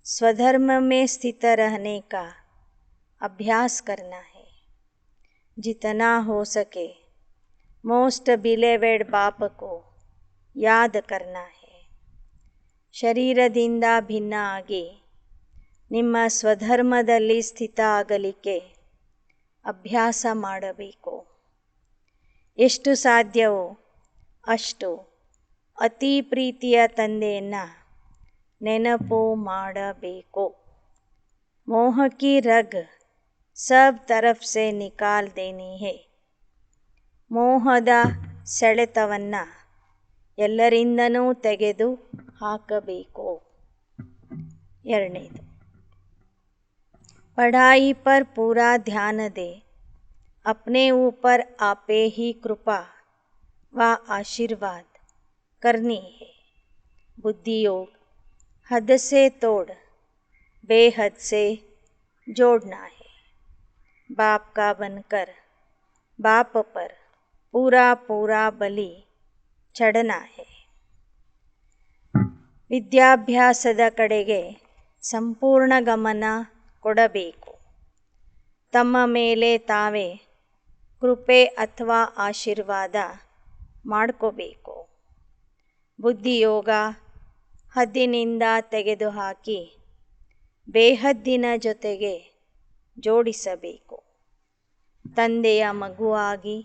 A: स्वधर्म में स्थित रहने का अभ्यास करना है. जितना हो सके मोस्ट बिलेवेड बाप को याद करना है. ಶರೀರದಿಂದ ಭಿನ್ನ ಆಗಿ ನಿಮ್ಮ ಸ್ವಧರ್ಮದಲ್ಲಿ ಸ್ಥಿತ ಆಗಲಿಕ್ಕೆ ಅಭ್ಯಾಸ ಮಾಡಬೇಕು. ಎಷ್ಟು ಸಾಧ್ಯವೋ ಅಷ್ಟು ಅತಿ ಪ್ರೀತಿಯ ತಂದೆಯನ್ನು ನೆನಪು ಮಾಡಬೇಕು. ಮೋಹ ಕಿ ರಗ್ ಸಬ್ ತರಫ್ ಸೆ ನಿಕಾಲ್ ದೇನಿ ಹೇ. ಮೋಹದ ಸೆಳೆತವನ್ನು ಎಲ್ಲರಿಂದನೂ ತೆಗೆದು ಹಾಕಬೇಕು. ಎರಡನೇದು, पढ़ाई पर पूरा ध्यान दे. अपने ऊपर आपे ही कृपा व आशीर्वाद करनी है. बुद्धि योग हद से तोड़ बेहद से जोड़ना है. बाप का बनकर बाप पर पूरा पूरा बलि चढ़ना है. ವಿದ್ಯಾಭ್ಯಾಸದ ಕಡೆಗೆ ಸಂಪೂರ್ಣ ಗಮನ ಕೊಡಬೇಕು. ತಮ್ಮ ಮೇಲೆ ತಾವೇ ಕೃಪೆ ಅಥವಾ ಆಶೀರ್ವಾದ ಮಾಡ್ಕೋಬೇಕು. ಬುದ್ಧಿಯೋಗ ಹದ್ದಿನಿಂದ ತೆಗೆದುಹಾಕಿ ಬೇಹದ್ದಿನ ಜೊತೆಗೆ ಜೋಡಿಸಬೇಕು. ತಂದೆಯ ಮಗುವಾಗಿ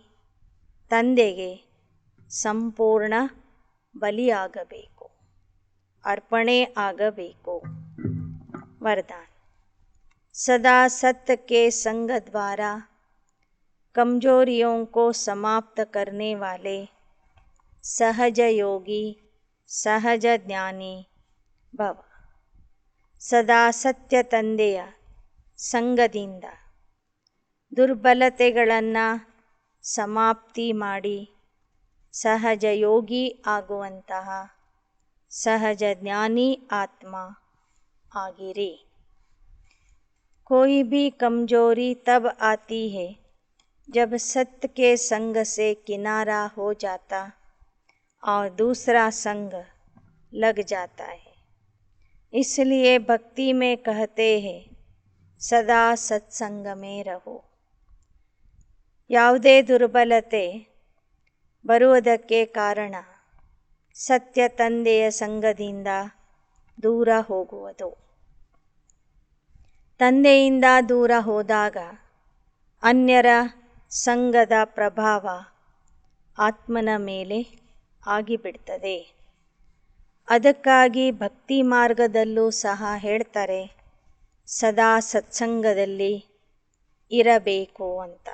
A: ತಂದೆಗೆ ಸಂಪೂರ್ಣ ಬಲಿಯಾಗಬೇಕು, अर्पणे ಆಗಬೇಕು. वरदान. सदा सत्य के संग द्वारा कमजोरियों को समाप्त करने वाले सहज योगी सहज ज्ञानी भव. ಸದಾ ಸತ್ಯ ತಂದೆಯ ಸಂಗದಿಂದ ದುರ್ಬಲತೆಗಳನ್ನು ಸಮಾಪ್ತಿ ಮಾಡಿ ಸಹಜ ಯೋಗಿ ಆಗುವಂತಹ सहज ज्ञानी आत्मा आगिरी. कोई भी कमजोरी तब आती है जब सत्य के संग से किनारा हो जाता और दूसरा संग लग जाता है. इसलिए भक्ति में कहते हैं सदा सत्संग में रहो. ಯಾವುದೇ ದುರ್ಬಲತೆ ಬರುವುದಕ್ಕೆ ಕಾರಣ ಸತ್ಯ ತಂದೆಯ ಸಂಗದಿಂದ ದೂರ ಹೋಗುವುದು. ತಂದೆಯಿಂದ ದೂರ ಹೋದಾಗ ಅನ್ಯರ ಸಂಗದ ಪ್ರಭಾವ ಆತ್ಮನ ಮೇಲೆ ಆಗಿಬಿಡ್ತದೆ. ಅದಕ್ಕಾಗಿ ಭಕ್ತಿ ಮಾರ್ಗದಲ್ಲೂ ಸಹ ಹೇಳ್ತಾರೆ, ಸದಾ ಸತ್ಸಂಗದಲ್ಲಿ ಇರಬೇಕು ಅಂತ.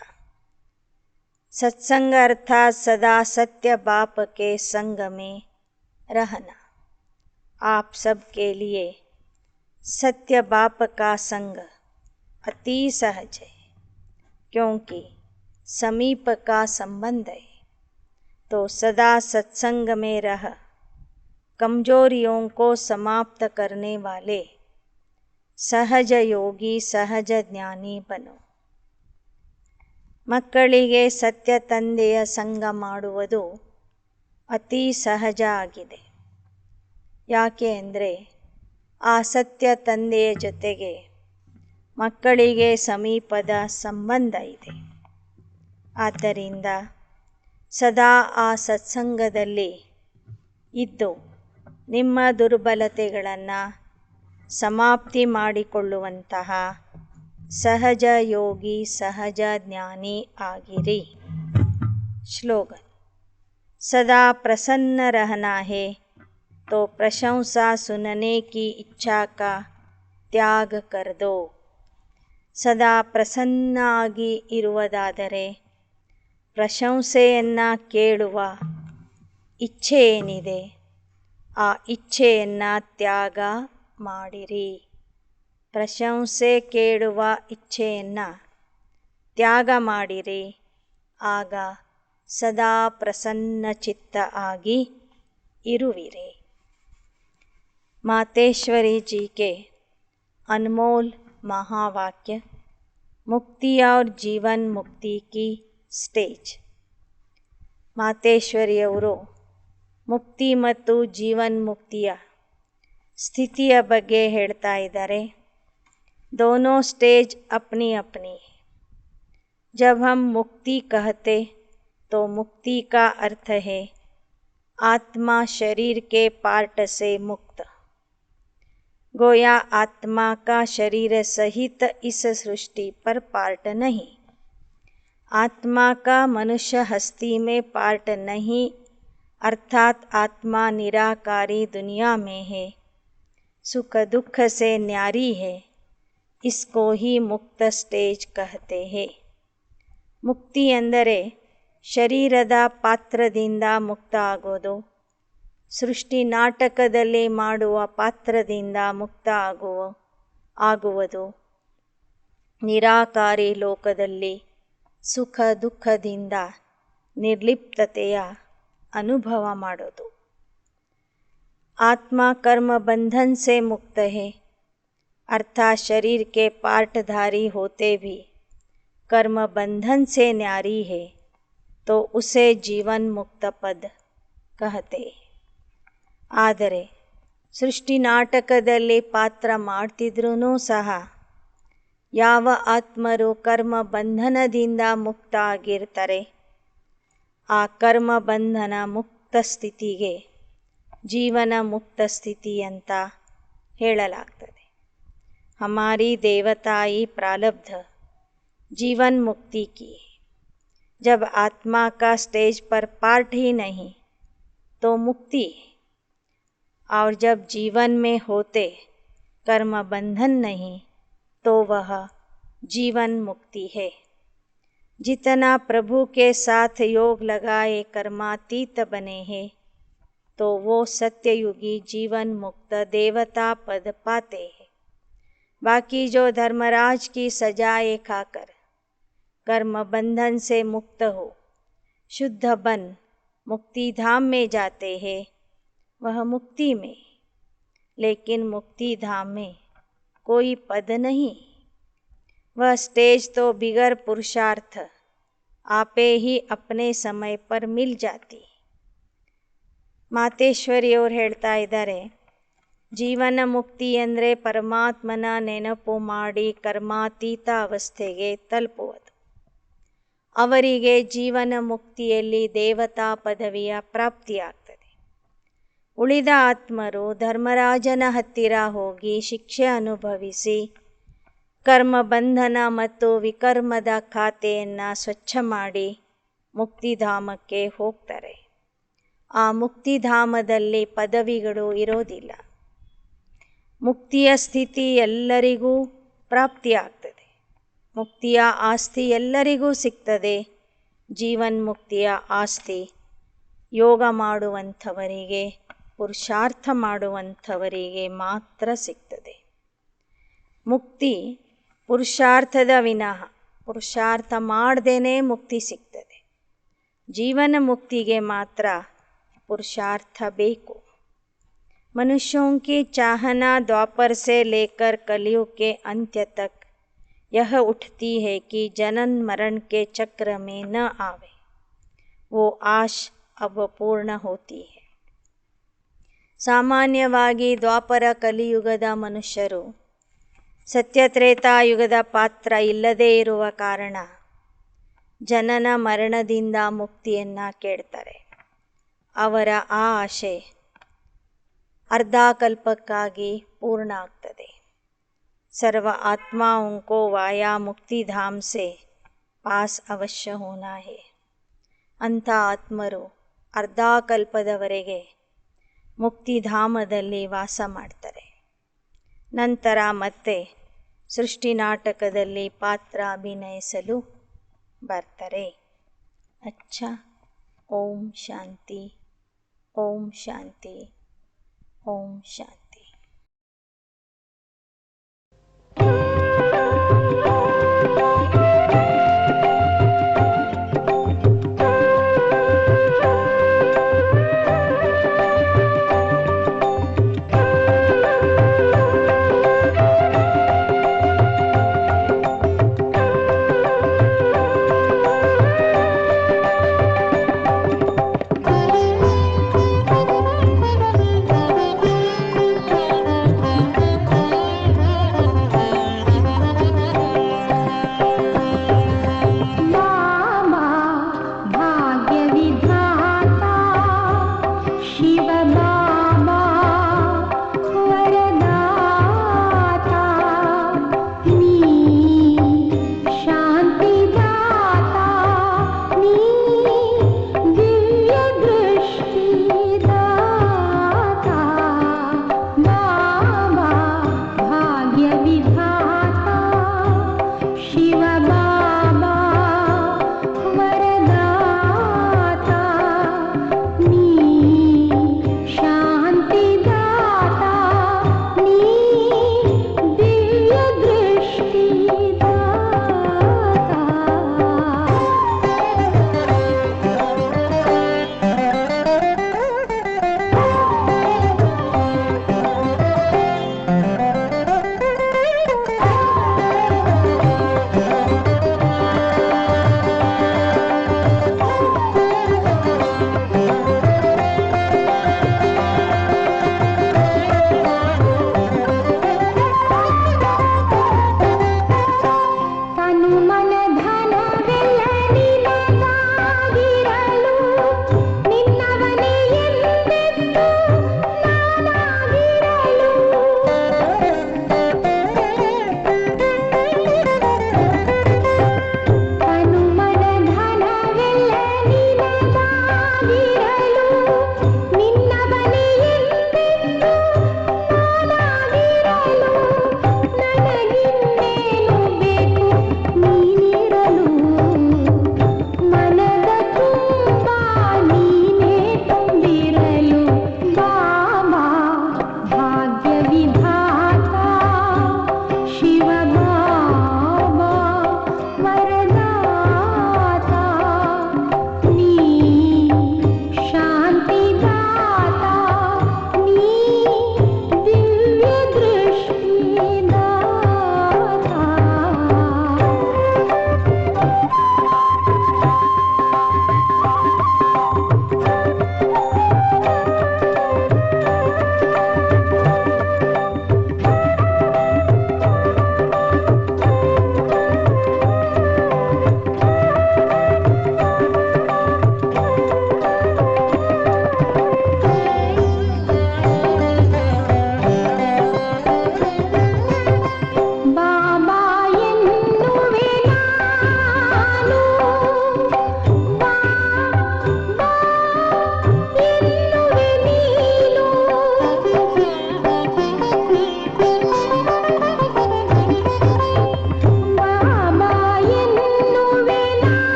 A: सत्संग अर्थात सदा सत्य बाप के संग में रहना। आप सबके लिए सत्य बाप का संग अति सहज है, क्योंकि समीप का संबंध है। तो सदा सत्संग में रह कमजोरियों को समाप्त करने वाले सहज योगी सहज ज्ञानी बनो। ಮಕ್ಕಳಿಗೆ ಸತ್ಯ ತಂದೆಯ ಸಂಗ ಮಾಡುವುದು ಅತಿ ಸಹಜ ಆಗಿದೆ. ಯಾಕೆ ಅಂದರೆ ಆ ಸತ್ಯ ತಂದೆಯ ಜೊತೆಗೆ ಮಕ್ಕಳಿಗೆ ಸಮೀಪದ ಸಂಬಂಧ ಇದೆ. ಆದ್ದರಿಂದ ಸದಾ ಆ ಸತ್ಸಂಗದಲ್ಲಿ ಇದ್ದು ನಿಮ್ಮ ದುರ್ಬಲತೆಗಳನ್ನು ಸಮಾಪ್ತಿ ಮಾಡಿಕೊಳ್ಳುವಂತಹ सहज योगी सहज ज्ञानी आगिरी। श्लोगन: सदा प्रसन्न रहना है तो प्रशंसा सुनने की इच्छा का त्याग कर दो। ಸದಾ ಪ್ರಸನ್ನ ಆಗಿ ಇರುವುದಾದರೆ ಪ್ರಶಂಸೆಯನ್ನು ಕೇಳುವ ಇಚ್ಛೆ ಏನಿದೆ ಆ ಇಚ್ಛೆಯನ್ನು ತ್ಯಾಗ ಮಾಡಿರಿ. ಪ್ರಶಂಸೆ ಕೇಳುವ ಇಚ್ಛೆಯನ್ನು ತ್ಯಾಗ ಮಾಡಿರಿ, ಆಗ ಸದಾ ಪ್ರಸನ್ನ ಚಿತ್ತ ಆಗಿ ಇರುವಿರಿ. मातेश्वरी जी के अनमोल महावाक्य मुक्ति और जीवन मुक्ति की स्टेज. ಮಾತೇಶ್ವರಿಯವರು ಮುಕ್ತಿ ಮತ್ತು ಜೀವನ್ಮುಕ್ತಿಯ ಸ್ಥಿತಿಯ ಬಗ್ಗೆ ಹೇಳ್ತಾ ಇದ್ದಾರೆ. दोनों स्टेज अपनी अपनी। जब हम मुक्ति कहते तो मुक्ति का अर्थ है आत्मा शरीर के पार्ट से मुक्त। गोया आत्मा का शरीर सहित इस सृष्टि पर पार्ट नहीं। आत्मा का मनुष्य हस्ती में पार्ट नहीं, अर्थात आत्मा निराकारी दुनिया में है, सुख दुख से न्यारी है। इसको ही ಮುಕ್ತ ಸ್ಟೇಜ್ कहते हैं. ಮುಕ್ತಿ ಎಂದರೆ ಶರೀರದ ಪಾತ್ರದಿಂದ ಮುಕ್ತ ಆಗೋದು, ಸೃಷ್ಟಿ ನಾಟಕದಲ್ಲಿ ಮಾಡುವ ಪಾತ್ರದಿಂದ ಮುಕ್ತ ಆಗುವುದು, ನಿರಾಕಾರಿ ಲೋಕದಲ್ಲಿ ಸುಖ ದುಃಖದಿಂದ ನಿರ್ಲಿಪ್ತತೆಯ ಅನುಭವ ಮಾಡೋದು. ಆತ್ಮ कर्म बंधन से मुक्त है, अर्थात शरीर के पार्टधारी होते भी कर्म बंधन से न्यारी है, तो उसे जीवन मुक्त पद कहते. ಆದರೆ ಸೃಷ್ಟಿ ನಾಟಕದಲ್ಲಿ ಪಾತ್ರ ಮಾಡ್ತಿದ್ರೂ ಸಹ ಯಾವ ಆತ್ಮರು ಕರ್ಮ ಬಂಧನದಿಂದ ಮುಕ್ತ ಆಗಿರ್ತಾರೆ ಆ ಕರ್ಮ ಬಂಧನ ಮುಕ್ತ ಸ್ಥಿತಿಗೆ ಜೀವನ ಮುಕ್ತ ಸ್ಥಿತಿ ಅಂತ ಹೇಳಲಾಗ್ತದೆ. हमारी देवताई प्रारब्ध जीवन मुक्ति की। जब आत्मा का स्टेज पर पार्ट ही नहीं तो मुक्ति, और जब जीवन में होते कर्म बंधन नहीं तो वह जीवन मुक्ति है. जितना प्रभु के साथ योग लगाए कर्मातीत बने हैं तो वो सत्ययुगी जीवन मुक्त देवता पद पाते हैं. बाकी जो धर्मराज की सजाएं खाकर कर्म बंधन से मुक्त हो शुद्ध बन मुक्ति धाम में जाते हैं, वह मुक्ति में, लेकिन मुक्ति धाम में कोई पद नहीं. वह स्टेज तो बिगर पुरुषार्थ आपे ही अपने समय पर मिल जाती. ಮಾತೇಶ್ವರಿಯವರು ಹೇಳ್ತಾ ಇದ್ದಾರೆ, ಜೀವನ ಮುಕ್ತಿ ಅಂದರೆ ಪರಮಾತ್ಮನ ನೆನಪು ಮಾಡಿ ಕರ್ಮಾತೀತ ಅವಸ್ಥೆಗೆ ತಲುಪುವುದು. ಅವರಿಗೆ ಜೀವನ ಮುಕ್ತಿಯಲ್ಲಿ ದೇವತಾ ಪದವಿಯ ಪ್ರಾಪ್ತಿಯಾಗ್ತದೆ. ಉಳಿದ ಆತ್ಮರು ಧರ್ಮರಾಜನ ಹತ್ತಿರ ಹೋಗಿ ಶಿಕ್ಷೆ ಅನುಭವಿಸಿ ಕರ್ಮ ಬಂಧನ ಮತ್ತು ವಿಕರ್ಮದ ಖಾತೆಯನ್ನು ಸ್ವಚ್ಛ ಮಾಡಿ ಮುಕ್ತಿಧಾಮಕ್ಕೆ ಹೋಗ್ತಾರೆ. ಆ ಮುಕ್ತಿಧಾಮದಲ್ಲಿ ಪದವಿಗಳು ಇರೋದಿಲ್ಲ. ಮುಕ್ತಿಯ ಸ್ಥಿತಿ ಎಲ್ಲರಿಗೂ ಪ್ರಾಪ್ತಿಯಾಗ್ತದೆ. ಮುಕ್ತಿಯ ಆಸ್ತಿ ಎಲ್ಲರಿಗೂ ಸಿಗ್ತದೆ. ಜೀವನ್ಮುಕ್ತಿಯ ಆಸ್ತಿ ಯೋಗ ಮಾಡುವಂಥವರಿಗೆ, ಪುರುಷಾರ್ಥ ಮಾಡುವಂಥವರಿಗೆ ಮಾತ್ರ ಸಿಗ್ತದೆ. ಮುಕ್ತಿ ಪುರುಷಾರ್ಥದ ವಿನಃ, ಪುರುಷಾರ್ಥ ಮಾಡ್ದೇ ಮುಕ್ತಿ ಸಿಗ್ತದೆ. ಜೀವನ ಮುಕ್ತಿಗೆ ಮಾತ್ರ पुरुषार्थ ಬೇಕು. मनुष्यों की चाहना द्वापर से लेकर कलयुग के अंत्य तक यह उठती है कि जनन मरण के चक्र में न आवे. वो आश अब पूर्ण होती है. ಸಾಮಾನ್ಯವಾಗಿ ದ್ವಾಪರ ಕಲಿಯುಗದ ಮನುಷ್ಯರು ಸತ್ಯತ್ರೇತಾಯುಗದ ಪಾತ್ರ ಇಲ್ಲದೇ ಇರುವ ಕಾರಣ ಜನನ ಮರಣದಿಂದ ಮುಕ್ತಿಯನ್ನು ಕೇಳ್ತಾರೆ. ಅವರ ಆ ಆಶೆ अर्धाकल्पक्कागी पूर्ण ಆಗ್ತದೆ. सर्व आत्माओं को वाया मुक्ति धाम से पास अवश्य होना है. ಅಂಥ ಆತ್ಮರು ಅರ್ಧಾಕಲ್ಪದವರೆಗೆ ಮುಕ್ತಿಧಾಮದಲ್ಲಿ ವಾಸ ಮಾಡ್ತಾರೆ. ನಂತರ ಮತ್ತೆ ಸೃಷ್ಟಿ ನಾಟಕದಲ್ಲಿ ಪಾತ್ರ ಅಭಿನಯಿಸಲು ಬರ್ತಾರೆ. ಅಚ್ಚಾ. ಓಂ ಶಾಂತಿ. ಓಂ ಶಾಂತಿ. ओम शांति. मन